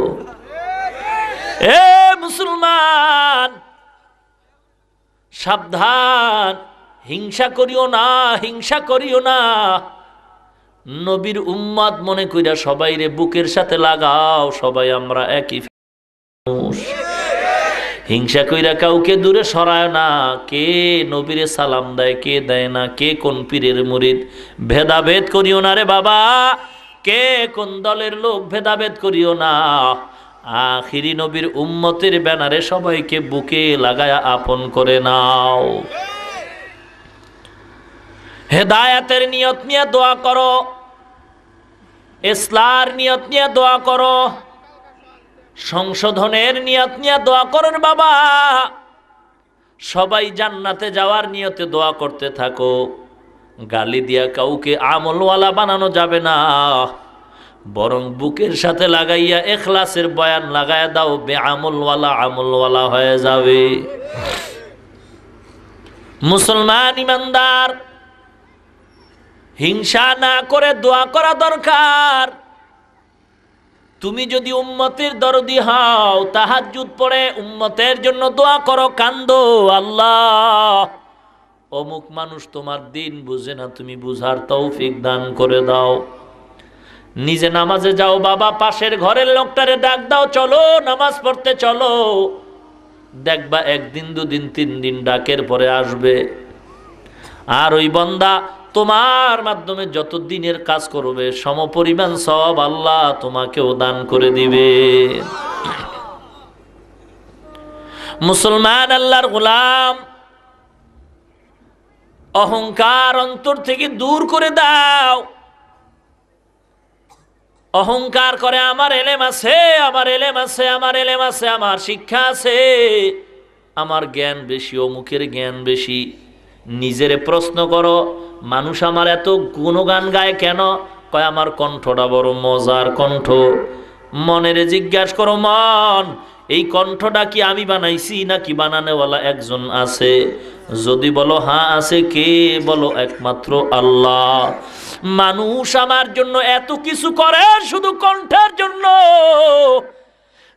এ মুসলমান, সাবধান, হিংসা করিও না, হিংসা করিও না। নবীর উম্মত মনে কইরা সবাই রে বুকের সাথে লাগাও, সবাই আমরা একই মানুষ। হিংসা কইরা কাউকে দূরে সরায় না। কে নবীরে সালাম দেয়, কে দেয় না, কে কোন পীরের মুরিদ, ভেদাভেদ করিও না রে বাবা। কে কোন দলের লোক ভেদাভেদ করিও না। আখিরি নবীর উম্মতের ব্যানারে সবাইকে বুকে লাগায়া আপন করে নাও। হেদায়েতের নিয়ত নিয়ে দোয়া করো, ইসলার নিয়ত নিয়ে দোয়া করো, সংশোধনের নিয়ত নিয়ে দোয়া করেন বাবা। সবাই জান্নাতে যাওয়ার নিয়তে দোয়া করতে থাকো। গালি দিয়া কাউকে আমলওয়ালা বানানো যাবে না, বরং বুকের সাথে লাগাইয়া ইখলাসের বয়ান লাগাইয়া দাও, বেআমলওয়ালা আমলওয়ালা হয়ে যাবে। মুসলমান ইমানদার, হিংসা না করে দোয়া করা দরকার। তুমি যদি উম্মতের দরদি হও, তাহাজ্জুদ পড়ে উম্মতের জন্য দোয়া করো, কান্দো, আল্লাহ অমুক মানুষ তোমার দিন বুঝে না, তুমি বুঝার তৌফিক দান করে দাও। নিজে নামাজে যাও বাবা, পাশের ঘরের লোকটারে ডাক দাও, চলো নামাজ পড়তে চলো। দেখবা একদিন দুদিন তিন দিন ডাকের পরে আসবে। আর ওই বান্দা তোমার মাধ্যমে যত দিনের কাজ করবে সমপরিমাণ সওয়াব আল্লাহ তোমাকেও দান করে দিবে। মুসলমান আল্লাহর গোলাম, অহংকার অন্তর থেকে দূর করে দাও। অহংকার করে আমার এলেম আছে, আমার এলেম আছে, আমার এলেম আছে, আমার শিক্ষা আছে, আমার জ্ঞান বেশি, অমুকের জ্ঞান বেশি। নিজেরে প্রশ্ন করো, মানুষ আমার এত গুণগান গায় কেন? কয় আমার কণ্ঠটা বড় মজার কণ্ঠ। মনেরে জিজ্ঞাসা করো, মন এই কণ্ঠটা কি আমি বানাইছি নাকি বানানোওয়ালা একজন আছে? যদি বলো হ্যাঁ আছে, কে? বলো একমাত্র আল্লাহ। মানুষ আমার জন্য এত কিছু করে শুধু কণ্ঠের জন্য।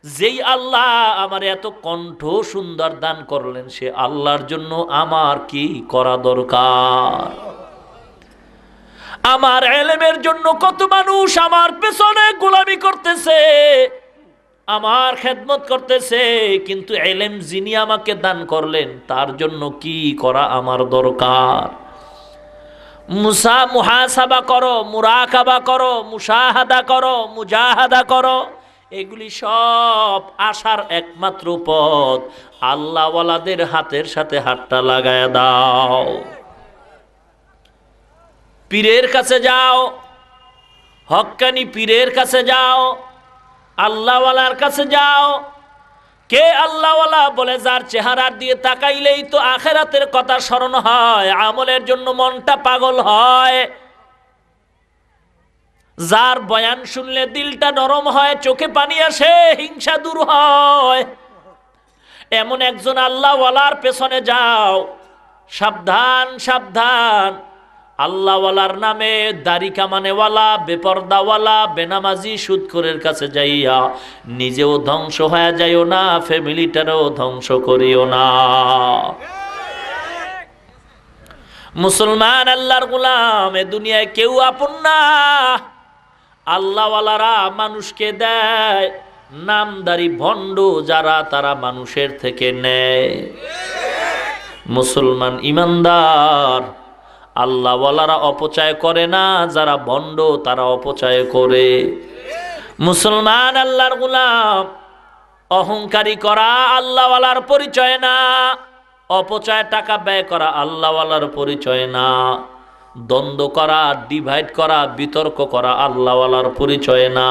যেই আল্লাহ আমার এত কণ্ঠ সুন্দর দান করলেন, সে আল্লাহর জন্য আমার কি করা দরকার? আমার এলেমের জন্য কত মানুষ আমার পেছনে গোলামি করতেছে, আমার খেদমত করতেছে, কিন্তু এলেম যিনি আমাকে দান করলেন তার জন্য কি করা আমার দরকার? মুহাসাবা করো, মুরাকাবা করো, মুশাহাদা করো, মুজাহাদা করো। এগুলি সব আসার একমাত্র পথ আল্লাহওয়ালাদের হাতের সাথে হাতটা লাগায় দাও। পীরের কাছে যাও, হক্কানি পীরের কাছে যাও, আল্লাহওয়ালার কাছে যাও। কে আল্লাহওয়ালা? বলে যার চেহারার দিয়ে তাকাইলেই তো আখেরাতের কথা স্মরণ হয়, আমলের জন্য মনটা পাগল হয়, যার বয়ান শুনলে দিলটা নরম হয়, চোখে পানি আসে, হিংসা দূর হয়, এমন একজন আল্লাহওয়ালার পেছনে যাও। সাবধান সাবধান, আল্লাহওয়ালার নামে দাড়ি কামানেওয়ালা, বেপরদাওয়ালা, বেনামাজি, সুদখোরের কাছে যাইয়া নিজেও ধ্বংস হয়ে যাইও না, ফ্যামিলিটারও ধ্বংস করিও না। মুসলমান আল্লাহর গোলাম, এ দুনিয়ায় কেউ আপন না। আল্লাহওয়ালারা মানুষকে দেয়, নামদারি ভণ্ড যারা, তারা মানুষের থেকে নেয়। মুসলমান ইমানদার, আল্লাহওয়ালারা অপচয় করে না, যারা ভণ্ড তারা অপচয় করে। মুসলমান আল্লাহর গোলাম, অহংকারী করা আল্লাহওয়ালার পরিচয় না, অপচয় টাকা ব্যয় করা আল্লাহওয়ালার পরিচয় না, দ্বন্দ্ব করা, ডিভাইড করা, বিতর্ক করা আল্লাহওয়ালার পরিচয় না।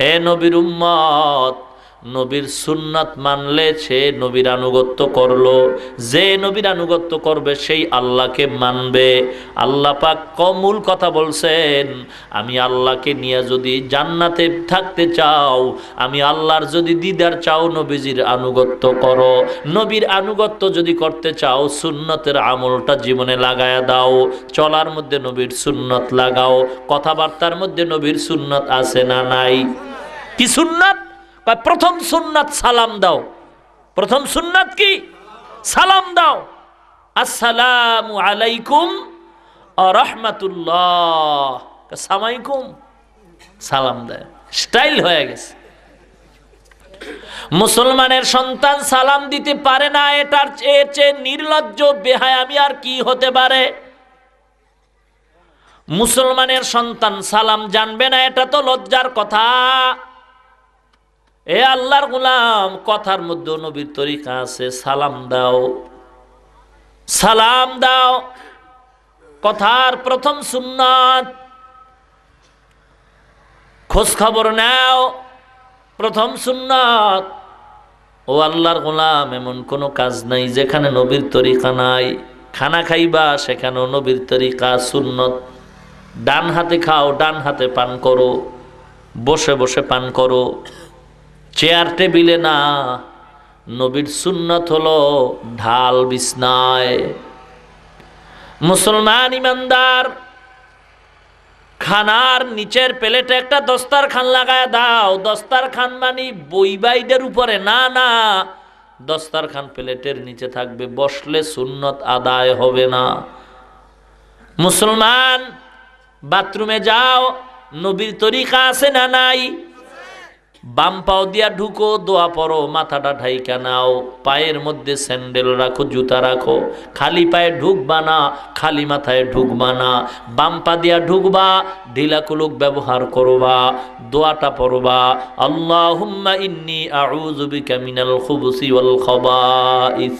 এ নবীর উম্মত, নবীর সুন্নাত মানলে সে নবীর আনুগত্য করলো, যে নবীর আনুগত্য করবে সেই আল্লাহকে মানবে। আল্লাহ পাক মূল কথা বলছেন, আমি আল্লাহকে নিয়ে যদি জান্নাতে থাকতে চাও, আমি আল্লাহর যদি দিদার চাও, নবীজির আনুগত্য করো। নবীর আনুগত্য যদি করতে চাও, সুন্নতের আমলটা জীবনে লাগায়া দাও। চলার মধ্যে নবীর সুন্নত লাগাও, কথাবার্তার মধ্যে নবীর সুন্নত আছে না নাই? কি সুন্নাত? প্রথম সুন্নাত সালাম দাও। প্রথম সুন্নাত কি? সালাম দাও। আসসালামু আলাইকুম ওয়া রাহমাতুল্লাহ, সালামাইকুম, সালাম দেয়, স্টাইল হয়ে গেছে। মুসলমানের সন্তান সালাম দিতে পারে না, এটার চেয়ে নির্লজ্জ বেহায়া আমি আর কি হতে পারে? মুসলমানের সন্তান সালাম জানবে না, এটা তো লজ্জার কথা। এ আল্লাহর গোলাম, কথার মধ্যে নবীর তরিকা আছে, সালাম দাও, সালাম দাও, কথার প্রথম সুন্নাত। খোঁজ খবর নাও, প্রথম সুন্নাত। ও আল্লাহর গোলাম, এমন কোনো কাজ নাই যেখানে নবীর তরিকা নাই। খানা খাইবা, সেখানেও নবীর তরিকা সুন্নত। ডান হাতে খাও, ডান হাতে পান করো, বসে বসে পান করো, চেয়ার টেবিলে না। নবীর সুন্নত হলো ঢাল বিছনায়। মুসলমান ইমানদার, খানার নিচের প্লেটে একটা দস্তারখান লাগায় দাও। দস্তারখান মানে বইবাইডের উপরে না, না, দস্তারখান প্লেটের নিচে থাকবে, বসলে সুন্নত আদায় হবে না। মুসলমান, বাথরুমে যাও, নবীর তরিকা আছে না নাই? বাম পাও দিয়া ঢুকো, দোয়া পড়ো, মাথাটা ঢাইকা নাও, পায়ের মধ্যে স্যান্ডেল রাখো, জুতা রাখো। খালি পায়ে ঢুকবা না, খালি মাথায় ঢুকবা না। বাম পা দিয়া ঢুকবা, ঢিলা কুলুক ব্যবহার করবা, দোয়াটা পড়বা, আল্লাহুম্মা ইন্নী আউযু বিকা মিনাল খুবুসি ওয়াল খাবাইস।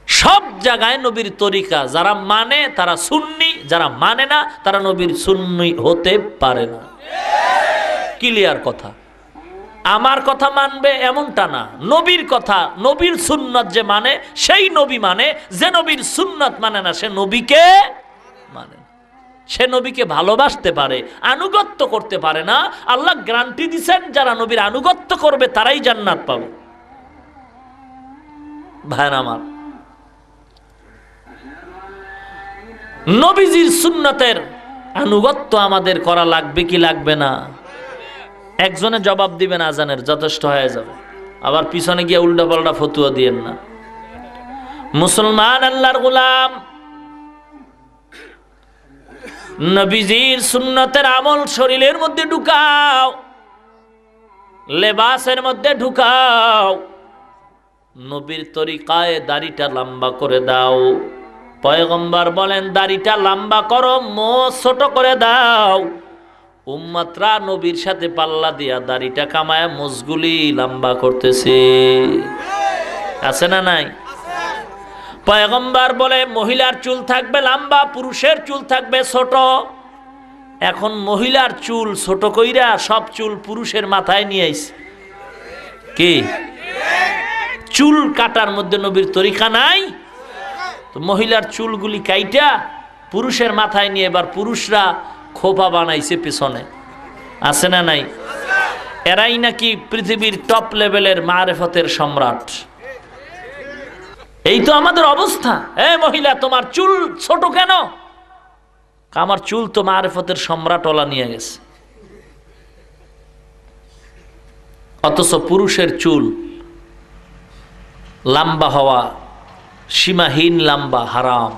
সব জায়গায় নবীর তরিকা। যারা মানে তারা সুন্নি, যারা মানে না তারা নবীর সুন্নি হতে পারে না। ক্লিয়ার কথা। আমার কথা মানবে এমনটা না, নবীর কথা, নবীর সুন্নত যে মানে সেই নবী মানে। যে নবীর সুন্নত মানে না সে নবীকে মানে না। সে নবীকে ভালোবাসতে পারে, আনুগত্য করতে পারে না। আল্লাহ গ্যারান্টি দিচ্ছেন, যারা নবীর আনুগত্য করবে তারাই জান্নাত পাবে। ভাইরা আমার, নবীজির সুন্নতের আনুগত্য আমাদের করা লাগবে কি লাগবে না? একজনে জবাব দিবেন আজানের, যথেষ্ট হয়ে যাবে। আবার পিছনে গিয়ে উল্টা পাল্টা ফতুয়া দিয়েন না। মুসলমান, আল্লাহর গোলাম, নবীজির সুন্নতের আমল শরীরের মধ্যে ঢুকাও, লেবাসের মধ্যে ঢুকাও। নবীর তরিকায় দাড়িটা লম্বা করে দাও। পয়গম্বর বলেন, দাড়িটা লম্বা করো, মোচ ছোট করে দাও। উম্মতরা নবীর সাথে পাল্লা দিয়া দাড়িটা কামায় মোচগুলি লম্বা করতেছে, আছে না নাই? পয়গম্বর বলে, মহিলার চুল থাকবে লম্বা, পুরুষের চুল থাকবে ছোট। এখন মহিলার চুল ছোট কইরা সব চুল পুরুষের মাথায় নিয়ে আইছে। কি চুল কাটার মধ্যে নবীর তরিকা নাই? তো মহিলার চুলগুলি কাইটা পুরুষের মাথায় নিয়ে এবার পুরুষরা খোপা বানাইছে পেছনে, আছে না নাই? এরাই নাকি পৃথিবীর টপ লেভেলের মারেফতের সম্রাট। এই তো আমাদের অবস্থা। এ মহিলা, তোমার চুল ছোট কেন? আমার চুল তো মারেফতের সম্রাট ওলা নিয়ে গেছে। অথচ পুরুষের চুল লম্বা হওয়া, সীমাহীন লম্বা, হারাম।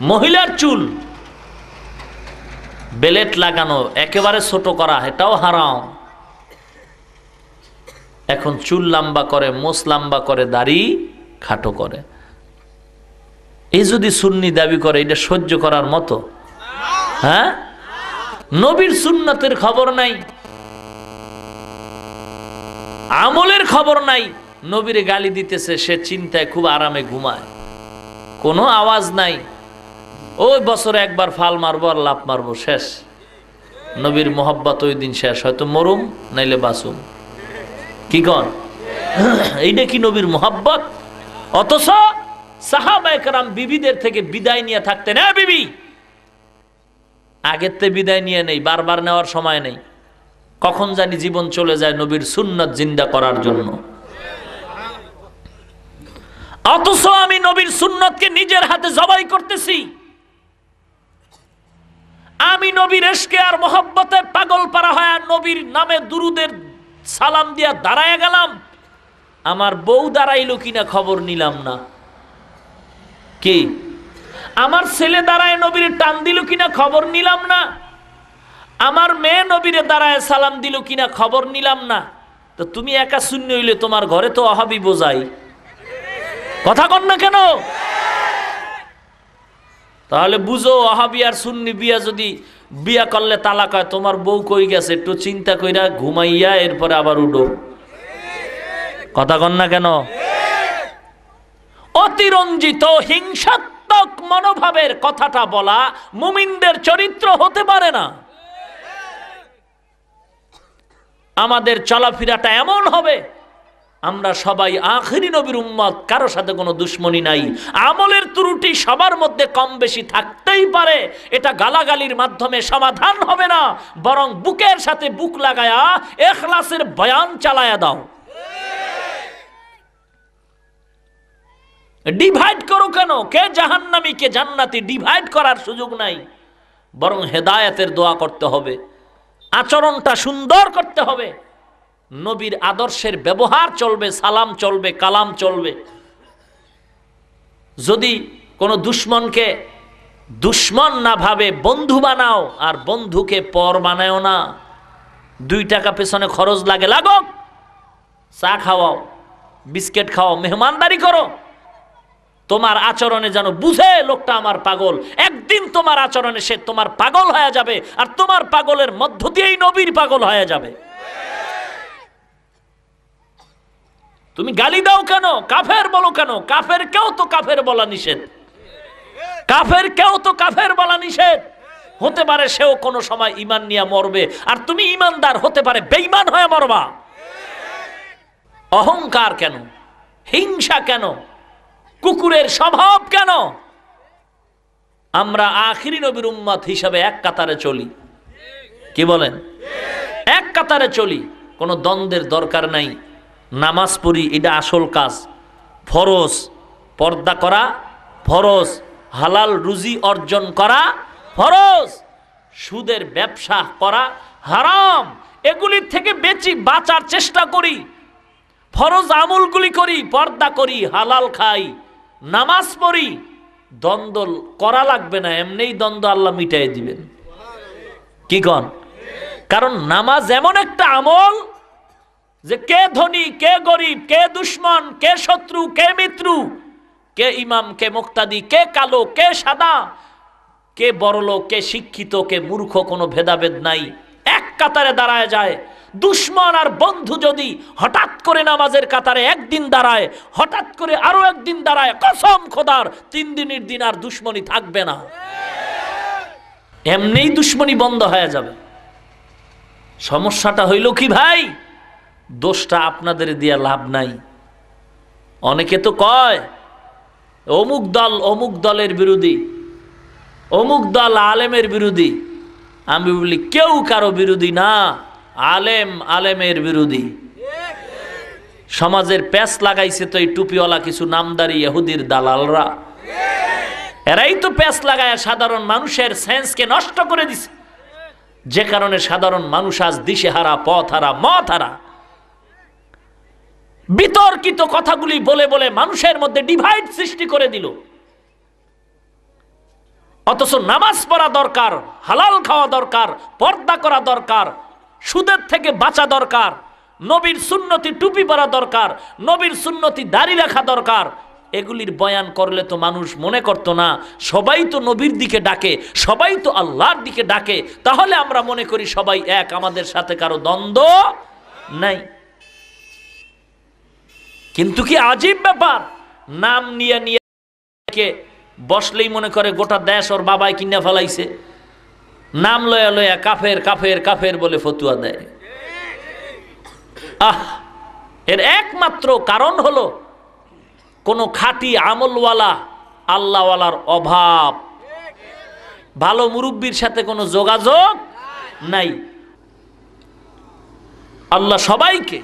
মহিলার চুল বেলেট লাগানো, একেবারে ছোট করা, এটাও হারাম। এখন চুল লম্বা করে, মোছ লম্বা করে, দাড়ি খাটো করে। এই যদি সুন্নি দাবি করে, এটা সহ্য করার মতো? হ্যাঁ, নবীর সুন্নতের খবর নাই, আমলের খবর নাই। নবীরে গালি দিতেছে, সে চিন্তায় খুব আরামে ঘুমায়, কোনো আওয়াজ নাই। ওই বছরে একবার ফাল মারবো আর লাফ মারবো, শেষ। নবীর মোহাব্বত ওই দিন শেষ, হয়তো মরুম নাইলে বাসুম। কি কন? এইটা কি নবীর মোহাব্বত? অথচ সাহাবায়ে কেরাম বিবিদের থেকে বিদায় নিয়ে থাকতেন। হ্যাঁ বিবি, আগের থেকে বিদায় নিয়ে নেই, বারবার নেওয়ার সময় নেই। কখন জানি জীবন চলে যায় নবীর সুন্নাত জিন্দা করার জন্য। অথচ আমি নবীর সুন্নতকে নিজের হাতে জবাই করতেছি। আমি নবীর ইশকে আর মোহাব্বতে পাগল পারা হয়, আর নবীর নামে দুরুদের সালাম দিয়া দাঁড়ায় গেলাম। আমার বউ দাঁড়াইলো কিনা খবর নিলাম না। কি আমার ছেলে দাঁড়ায় নবীর টান দিল কিনা খবর নিলাম না। আমার মেয়ে নবীরে দাঁড়ায় সালাম দিল কিনা খবর নিলাম না। তো তুমি একা শূন্য হইলে তোমার ঘরে তো অহাবি বোঝাই, কথা কন না কেন? তাহলে বুঝো ওয়াহাবি আর সুন্নি বিয়া যদি বিয়া করলে তালাক হয়, তোমার বউ কই গেছে একটু চিন্তা কইরা ঘুমাইয়া এরপরে আবার উঠো। কথা কন না কেন? অতিরঞ্জিত হিংসাত্মক মনোভাবের কথাটা বলা মুমিনদের চরিত্র হতে পারে না। আমাদের চলাফেরাটা এমন হবে আমরা সবাই আখিরি নবীর উম্মত, কারো সাথে কোনো দুশ্মনী নাই। আমলের ত্রুটি সবার মধ্যে কম বেশি থাকতেই পারে, এটা গালাগালির মাধ্যমে সমাধান হবে না, বরং বুকের সাথে বুক লাগায়া ইখলাসের বয়ান চালায়া দাও। ডিভাইড করো কেন? কে জাহান্নামী কে জান্নাতি ডিভাইড করার সুযোগ নাই, বরং হেদায়েতের দোয়া করতে হবে, আচরণটা সুন্দর করতে হবে, নবীর আদর্শের ব্যবহার চলবে, সালাম চলবে, কালাম চলবে। যদি কোনো দুশ্মনকে দুশ্মন না ভাবে বন্ধু বানাও, আর বন্ধুকে পর বানায়ও না। 2 টাকা পেছনে খরচ লাগে, লাগুক, চা খাওয়াও, বিস্কিট খাওয়াও, মেহমানদারি করো, তোমার আচরণে যেন বুঝে লোকটা আমার পাগল। একদিন তোমার আচরণে সে তোমার পাগল হয়ে যাবে, আর তোমার পাগলের মধ্য দিয়েই নবীর পাগল হয়ে যাবে। তুমি গালি দাও কেন? কাফের বলো কেন? কাফের কেউ তো কাফের বলা নিষেধ, কাফের কেউ তো কাফের বলা নিষেধ। হতে পারে সেও কোনো সময় ঈমান নিয়ে মরবে, আর তুমি ঈমানদার হতে পারে বেঈমান হয়ে মরবা। অহংকার কেন? হিংসা কেন? কুকুরের স্বভাব কেন? আমরা আখিরি নবীর উম্মত হিসাবে এক কাতারে চলি। কি বলেন? এক কাতারে চলি, কোনো দ্বন্দ্বের দরকার নাই। নামাজ পড়ি, এটা আসল কাজ, ফরজ। পর্দা করা ফরজ, হালাল রুজি অর্জন করা ফরজ, সুদের ব্যবসা করা হারাম। এগুলির থেকে বাঁচার চেষ্টা করি, ফরজ আমলগুলি করি, পর্দা করি, হালাল খাই, নামাজ পড়ি। দ্বন্দ্ব করা লাগবে না, এমনিই দ্বন্দ্ব আল্লাহ মিটাই দিবেন। কি কন? কারণ নামাজ এমন একটা আমল যে কে ধনী কে গরিব, কে দুশ্মন কে শত্রু কে মিত্র, কে ইমাম কে মুক্তাদি, কে কালো কে সাদা, কে বড়লোক কে শিক্ষিত কে মূর্খ, কোনো ভেদাভেদ নাই, এক কাতারে দাঁড়ায় যায়। দুশ্মন আর বন্ধু যদি হঠাৎ করে নামাজের কাতারে একদিন দাঁড়ায়, হঠাৎ করে আরো একদিন দাঁড়ায়, কসম খোদার 3 দিনের দিন আর দুশ্মনী থাকবে না, এমনিই দুশ্মনী বন্ধ হয়ে যাবে। সমস্যাটা হইল কি ভাই? দোষটা আপনাদের দিয়া লাভ নাই। অনেকে তো কয় অমুক দল অমুক দলের বিরোধী, অমুক দল আলেমের বিরোধী। আমি বলি কেউ কারো বিরোধী না, আলেম আলেমের বিরোধী। সমাজের প্যাচ লাগাইছে তো এই টুপিওয়ালা কিছু নামদারি ইহুদির দালালরা, এরাই তো প্যাচ লাগায় সাধারণ মানুষের সেন্সকে নষ্ট করে দিছে, যে কারণে সাধারণ মানুষ আজ দিশেহারা, পথহারা, মতহারা। বিতর্কিত কথাগুলি বলে বলে মানুষের মধ্যে ডিভাইড সৃষ্টি করে দিল। অথচ নামাজ পড়া দরকার, হালাল খাওয়া দরকার, পর্দা করা দরকার, সুদের থেকে বাঁচা দরকার, নবীর সুন্নতি টুপি পরা দরকার, নবীর সুন্নতি দাড়ি রাখা দরকার। এগুলির বয়ান করলে তো মানুষ মনে করতো না সবাই তো নবীর দিকে ডাকে, সবাই তো আল্লাহর দিকে ডাকে, তাহলে আমরা মনে করি সবাই এক, আমাদের সাথে কারো দ্বন্দ্ব নাই। কিন্তু কি আজীব ব্যাপার, নাম নিয়ে নিয়ে বসলেই মনে করে গোটা দেশ ওর বাবাই কিনে ফেলাইছে। নাম লয়া লয়া কাফের কাফের কাফের বলে ফতুয়া দেয়। এর একমাত্র কারণ হলো কোন খাঁটি আমলওয়ালা আল্লাহওয়ালার অভাব, ভালো মুরব্বীর সাথে কোনো যোগাযোগ নাই। আল্লাহ সবাইকে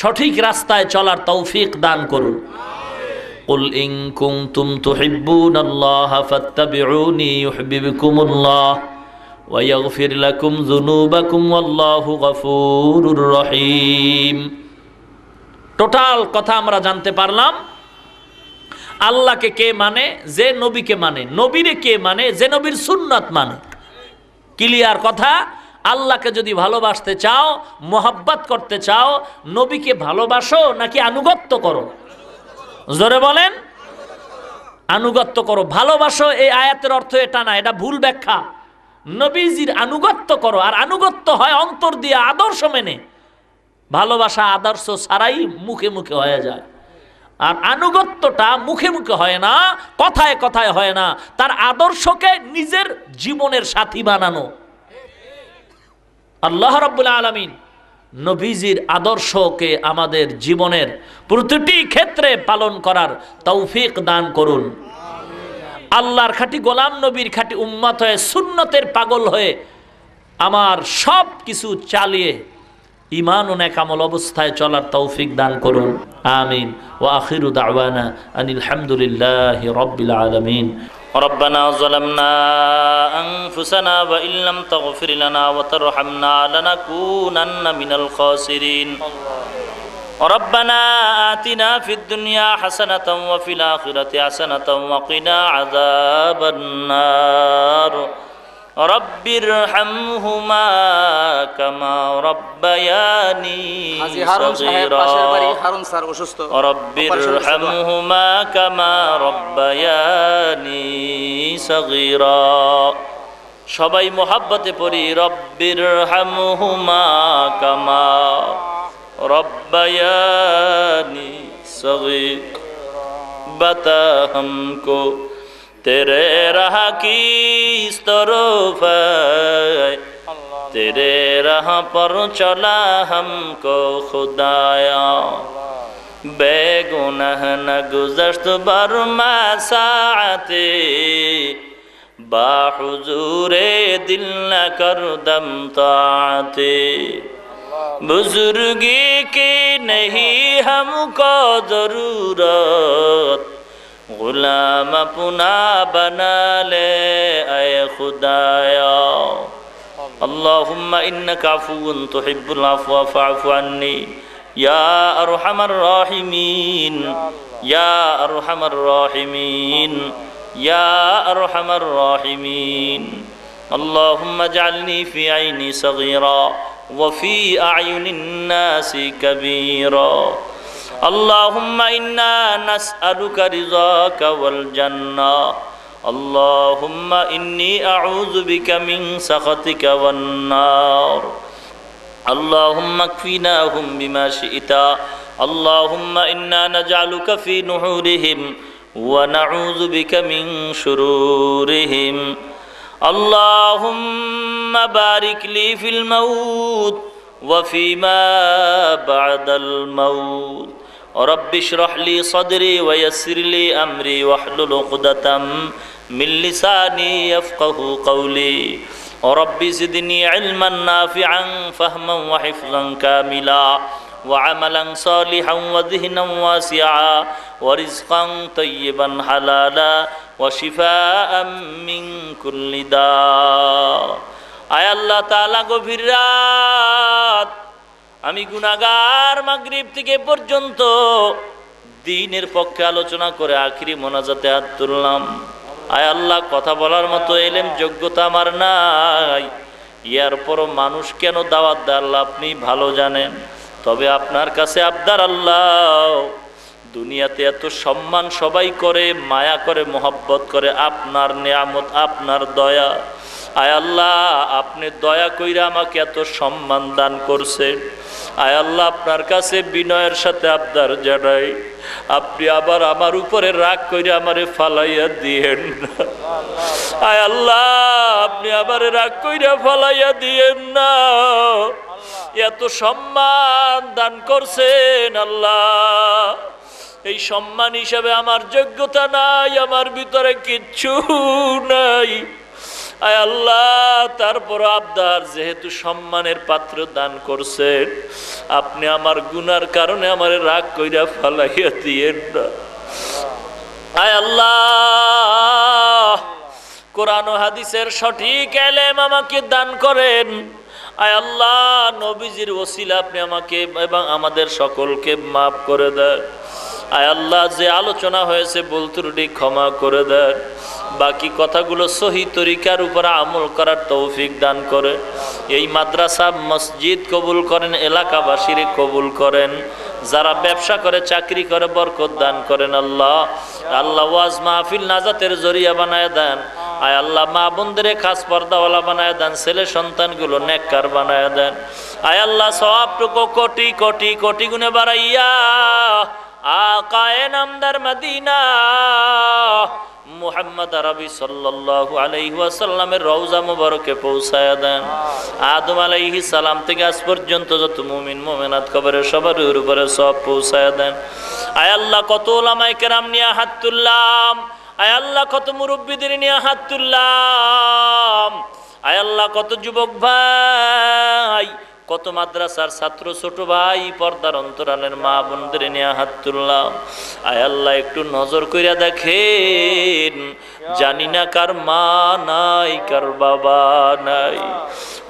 সঠিক রাস্তায় চলার তৌফিক দান করুন। কুল ইন কুনতুম তুহিব্বুনাল্লাহ ফাত্তাবিউনি ইউহিব্বুকুমুল্লাহ ওয়া ইয়াগফির লাকুম যুনুবাকুম ওয়াল্লাহু গফুরুর রহিম। টোটাল কথা আমরা জানতে পারলাম আল্লাহকে কে মানে? যে নবীকে মানে। নবীরে কে মানে? যে নবীর সুন্নাত মানে। ক্লিয়ার কথা। আল্লাহকে যদি ভালোবাসতে চাও, মোহাব্বত করতে চাও, নবীকে ভালোবাসো নাকি আনুগত্য করো? জোরে বলেন। আনুগত্য করো, ভালোবাসো, এই আয়াতের অর্থ এটা না, এটা ভুল ব্যাখ্যা। নবীজির আনুগত্য করো, আর আনুগত্য হয় অন্তর দিয়ে আদর্শ মেনে। ভালোবাসা আদর্শ ছাড়াই মুখে মুখে হয়ে যায়, আর আনুগত্যটা মুখে মুখে হয় না, কথায় কথায় হয় না, তার আদর্শকে নিজের জীবনের সাথী বানানো। আল্লাহ রাব্বুল আলামিন নবীজির আদর্শকে আমাদের জীবনের প্রতিটি ক্ষেত্রে পালন করার তৌফিক দান করুন। আল্লাহর খাঁটি গোলাম, নবীর খাঁটি উম্মত হয়ে, সুন্নতের পাগল হয়ে আমার সব কিছু চালিয়ে ঈমান ও নেক আমল অবস্থায় চলার তৌফিক দান করুন। আমিন। ওয়া আখিরু দাওয়ানা আনিল হামদুলিল্লাহি রাব্বিল আলামিন। ربنا ظلمنا أنفسنا وإن لم تغفر لنا وترحمنا لنكونن من الخاسرين. ربنا آتنا في الدنيا حسنة وفي الآخرة حسنة وقنا عذاب النار. رب ارحمهما كما ربياني صغيرا. رب ارحمهما كما ربياني صغيرا. সবাই মোহাব্বতে পড়ি, রব্বির হামহুমা কামা রব্বায়ানি সগীরা। बता हमको तेरे राह की इस तरफ है, तेरे राह पर चला हमको खुदाया। बेगुनाह न गुज़श्त बरमा साअते, बाहुजूरे दिल न कर दम ताअते। बुजुर्गी की नहीं हमको जरूरत, गुलाम अपना बना ले ऐ खुदाया। अल्लाहुम्मा इन्नका अफ़ुव्वुन तुहिब्बुल अफ़्वा फ़अफ़ु अन्नी या अरहमर राहिमीन, या अरहमर राहिमीन, या अरहमर राहिमीन। अल्लाहुम्मा जअलनी फ़ी ऐनी सग़ीरा व फ़ी अयुनिन नासि कबीरा। अल्लाहुम्मा इन्ना नस्अलुका रिज़ाका वल जन्ना। अल्लाहुम्मा इन्नी अऊज़ु बिका मिन सख़तिका वन नार। अल्लाहुम्मा कफ़िनाहुम बिमा शि'ता। अल्लाहुम्मा इन्ना नजअलुका फ़ी नुहूरिहिम व नऊज़ु बिका मिन शुरूरिहिम। अल्लाहुम्मा बारिक ली फ़िल मौत व फ़ीमा बअदल मौत। रब्बि इश्रह ली सदरी व यस्सिर ली अमरी वहलुल उक़दतम मिन लिसानी यफ़क़हू क़ौली। रब्बि ज़िदनी इल्मन नाफ़िअन फ़हमन व हिफ़्ज़न कामिला व अमलन सालिहन व ज़िहनन वासिआ व रिज़्क़न तय्यिबन हलाला व शिफ़ाअन मिन कुल्लि दा। आय अल्लाह ताआला गभीर रात আমি গুনাহগার মাগরিব থেকে পর্যন্ত দ্বীনের পক্ষে আলোচনা করে আখিরি মোনাজাতে হাত তুললাম। আয় আল্লাহ, কথা বলার মতো এলেম যোগ্যতা আমার নাই, এরপরও মানুষ কেন দাওয়াত দেয় আল্লাহ আপনি ভালো জানেন। তবে আপনার কাছে আবদার আল্লাহ, দুনিয়াতে এত সম্মান সবাই করে, মায়া করে, মোহাব্বত করে, আপনার নিয়ামত, আপনার দয়া। আয় আল্লাহ, আপনি দয়া কইরা আমাকে এত সম্মান দান করছেন। আয় আল্লাহ, আপনার কাছে বিনয়ের সাথে আবদার জানাই, আপনি আবার আমার উপরে রাগ কইরা আমারে ফালাইয়া দিয়েন না। আয় আল্লাহ, আপনি আবার রাগ কইরা ফালাইয়া দিয়েন না। এত সম্মান দান করছেন আল্লাহ, এই সম্মান হিসাবে আমার যোগ্যতা নাই, আমার ভিতরে কিচ্ছু নাই। আয় আল্লাহ, তারপর আবদার, যেহেতু সম্মানের পাত্র দান করছেন, আপনি আমার গুনার কারণে আমার রাগ কইরা ফালাইয়া দিয়েন না। আয় আল্লাহ, কোরআন ও হাদিসের সঠিক ইলম আমাকে দান করেন। আয় আল্লাহ, নবীজির ওসিলা আপনি আমাকে এবং আমাদের সকলকে মাফ করে দেন। আয় আল্লাহ, যে আলোচনা হয়েছে ভুল ত্রুটি ক্ষমা করে দেন। বাকি কথাগুলো সহি তরিকার উপর আমল করার তৌফিক দান করে। এই মাদ্রাসা মসজিদ কবুল করেন, এলাকাবাসীর কবুল করেন। যারা ব্যবসা করে চাকরি করে বরকত দান করেন আল্লাহ। আল্লাহ ওয়াজ মাহফিল নাজাতের জরিয়া বানায় দেন। আয় আল্লাহ মা বোনদের খাস পর্দাওয়ালা বানায় দেন, ছেলে সন্তানগুলো নেককার বানায় দেন। আয় আল্লাহ সওয়াবটুকু কোটি কোটি কোটি গুণে বাড়াইয়া আকায়ে নামদার মদিনা মুহাম্মদ আরবি সাল্লাল্লাহু আলাইহি ওয়াসাল্লামের রওজা মুবারকে পৌঁছায়া দেন। আদম আলাইহিস সালাম থেকে আজ পর্যন্ত যত মুমিন মুমিনাত কবরে সবার উপরে সব পৌঁছায়া দেন। আয় আল্লাহ কত উলামায়ে কেরাম নিয়ে হাত তুললাম, আয় আল্লাহ কত মুরব্বিদের নিয়ে হাত তুললাম, আয় আল্লাহ কত যুবক ভাই, কত মাদ্রাসার ছাত্র ছোট ভাই, পর্দার অন্তরালের মা বোনদের নিয়ে হাত তুললাম। আয় আল্লাহ একটু নজর কইরা দেখেন, জানি না কার মা নাই কার বাবা নাই।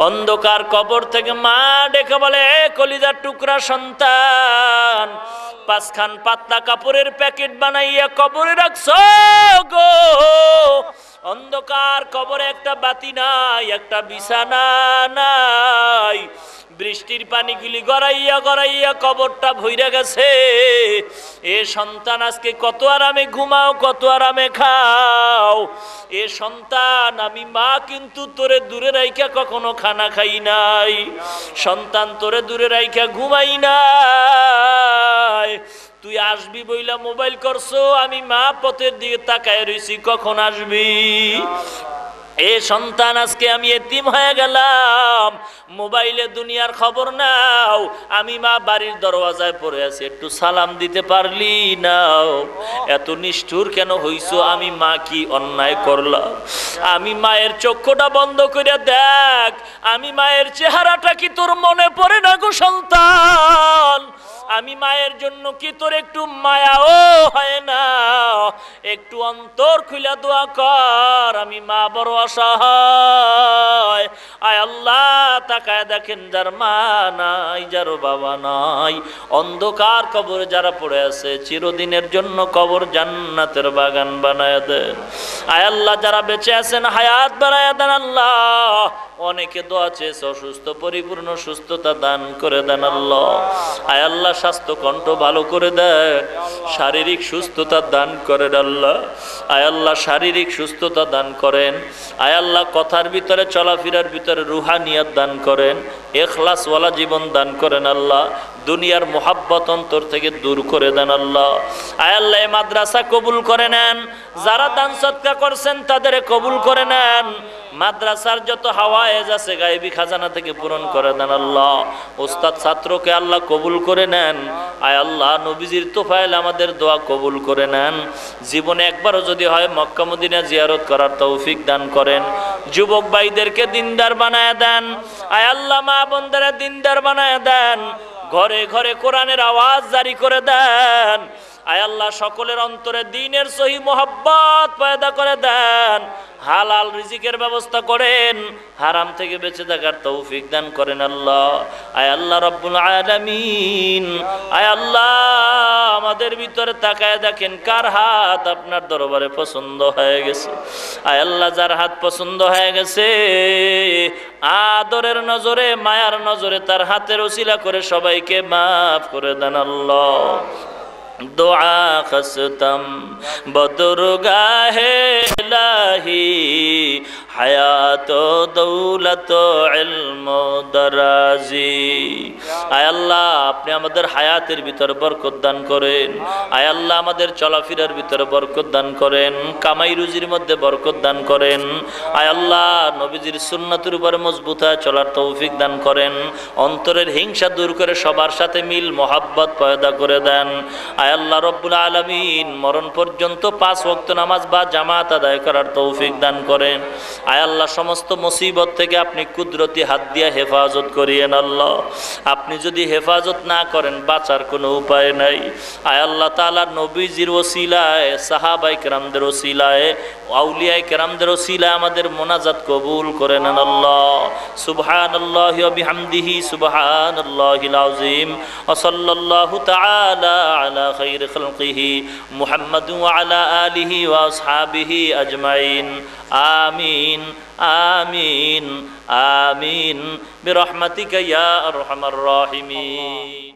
অন্ধকার কবর থেকে মা ডেকে বলে, কলিজার টুকরা সন্তান, পাঁচখান পাতলা কাপড়ের প্যাকেট বানাইয়া কবরে রাখছো গো। অন্ধকার কবরে একটা বাতি নাই, একটা বিছানা নাই, বৃষ্টির পানিগুলি গড়াইয়া গড়াইয়া কবরটা ভইরা গেছে। এ সন্তান আজকে কত আরামে ঘুমাও, কত আরামে খাও। এ সন্তান, আমি মা কিন্তু তোরে দূরে রাইখা কখনো খানা খাই নাই, সন্তান তোরে দূরে রাইখা ঘুমাই নাই। তুই আসবি বইলা মোবাইল করছো, আমি মা পথের দিকে তাকায় রইছি, কখন আসবি। এ সন্তান আজকে আমি এতিম হয়ে গেলাম, মোবাইলে দুনিয়ার খবর নাও, আমি মা বাড়ির দরওয়াজায় পড়ে আছি, একটু সালাম দিতে পারলি নাও। এত নিষ্ঠুর কেন হইছো, আমি মা কি অন্যায় করলাম। আমি মায়ের চক্ষুটা বন্ধ করে দেখ, আমি মায়ের চেহারাটা কি তোর মনে পড়ে না গো সন্তান। আমি মায়ের জন্য কি তোর একটু মায়াও হয় না, একটু অন্তর খুলে দোয়া কর। আমি মা বড় অসহায়। আয় আল্লাহ তাকায় দেখেন, যার মা নাই, যার বাবা নাই, অন্ধকার কবরে যারা পড়ে আছে, চিরদিনের জন্য কবর জান্নাতের বাগান বানায় দেন। আয় আল্লাহ যারা বেঁচে আছেন হায়াত বাড়ায় দেন আল্লাহ। অনেকে দোয়া চেয়েছে, অসুস্থ পরিপূর্ণ সুস্থতা দান করে দেন আল্লাহ। আয় আল্লাহ স্বাস্থ্য কণ্ঠ ভালো করে দেন, শারীরিক সুস্থতা দান করেন আল্লাহ। আয় আল্লাহ শারীরিক সুস্থতা দান করেন। আয় আল্লাহ কথার ভিতরে চলাফেরার ভিতরে রুহানিয়াত দান করেন, ইখলাসওয়ালা জীবন দান করেন আল্লাহ। দুনিয়ার মোহাব্বত অন্তর থেকে দূর করে দেন আল্লাহ। আয় আল্লাহ এই মাদ্রাসা কবুল করে নেন, যারা দান সদকা করছেন তাদের কবুল করে নেন। মাদ্রাসার যত হাওয়ায়েজ আছে গায়েবী খাজানা থেকে পূরণ করে দেন আল্লাহ। ওস্তাদ ছাত্রকে আল্লাহ কবুল করে নেন। আয় আল্লাহ নবীজির তোফায়েল আমাদের দোয়া কবুল করে নেন। জীবনে একবারও যদি হয় মক্কা মদিনা জিয়ারত করার তৌফিক দান করেন। যুবক ভাইদেরকে দিনদার বানায় দেন। আয় আল্লাহ মা বোনদের দিনদার বানায় দেন। ঘরে ঘরে কোরআনের আওয়াজ জারি করে দেন। আয় আল্লাহ সকলের অন্তরে দ্বীনের সহি মোহাব্বত পয়দা করে দেন। হালাল রিজিকের ব্যবস্থা করেন, হারাম থেকে বেঁচে থাকার তৌফিক দান করেন আল্লাহ। আয় আল্লাহ রব্বুল আলামিন, আয় আল্লাহ আমাদের ভিতরে তাকায় দেখেন কার হাত আপনার দরবারে পছন্দ হয়ে গেছে। আয় আল্লাহ যার হাত পছন্দ হয়ে গেছে, আদরের নজরে মায়ার নজরে তার হাতের উসিলা করে সবাইকে মাফ করে দেন আল্লাহ। दुआ खस्तम बदुर्गाहे इलाही हयात दौलत इल्म दराजी। आय अल्लाह আপনি আমাদের হায়াতের ভিতর বরকত দান করেন। আয় আল্লাহ আমাদের চলাফেরার ভিতর বরকত দান করেন, কামাই রুজির মধ্যে বরকত দান করেন। আয় আল্লাহ নবীজির সুন্নাতের উপর মজবুত হয়ে চলার তৌফিক দান করেন। অন্তরের হিংসা দূর করে সবার সাথে মিল মোহাব্বত পয়দা করে দেন। আয় আল্লাহ রব্বুল আলামিন মরণ পর্যন্ত 5 ওয়াক্ত নামাজ বা জামাত আদায় করার তৌফিক দান করেন। আয় আল্লাহ সমস্ত মুসিবত থেকে আপনি কুদরতি হাত দিয়ে হেফাজত করিয়েন আল্লাহ। আপনি যদি হেফাজত না করেন বাঁচার কোনো উপায় নাই। আয় আল্লাহ তাআলা নবীজির ওসিলায়, সাহাবায়ে কেরামদের ওসিলায়, আউলিয়ায়ে কেরামদের ওসিলায় আমাদের মোনাজাত কবুল করে নেন আল্লাহ। সুবহানাল্লাহি ওয়া বিহামদিহি সুবহানাল্লাহিল আযীম ওয়া সাল্লাল্লাহু তাআলা আলা খাইরি খালকিহি মুহাম্মাদ ওয়া আলা আলিহি ওয়া আসহাবিহি আজমাইন। আমিন আমিন আমিন বিরহমাতিকা ইয়া আরহামার রাহিমিন।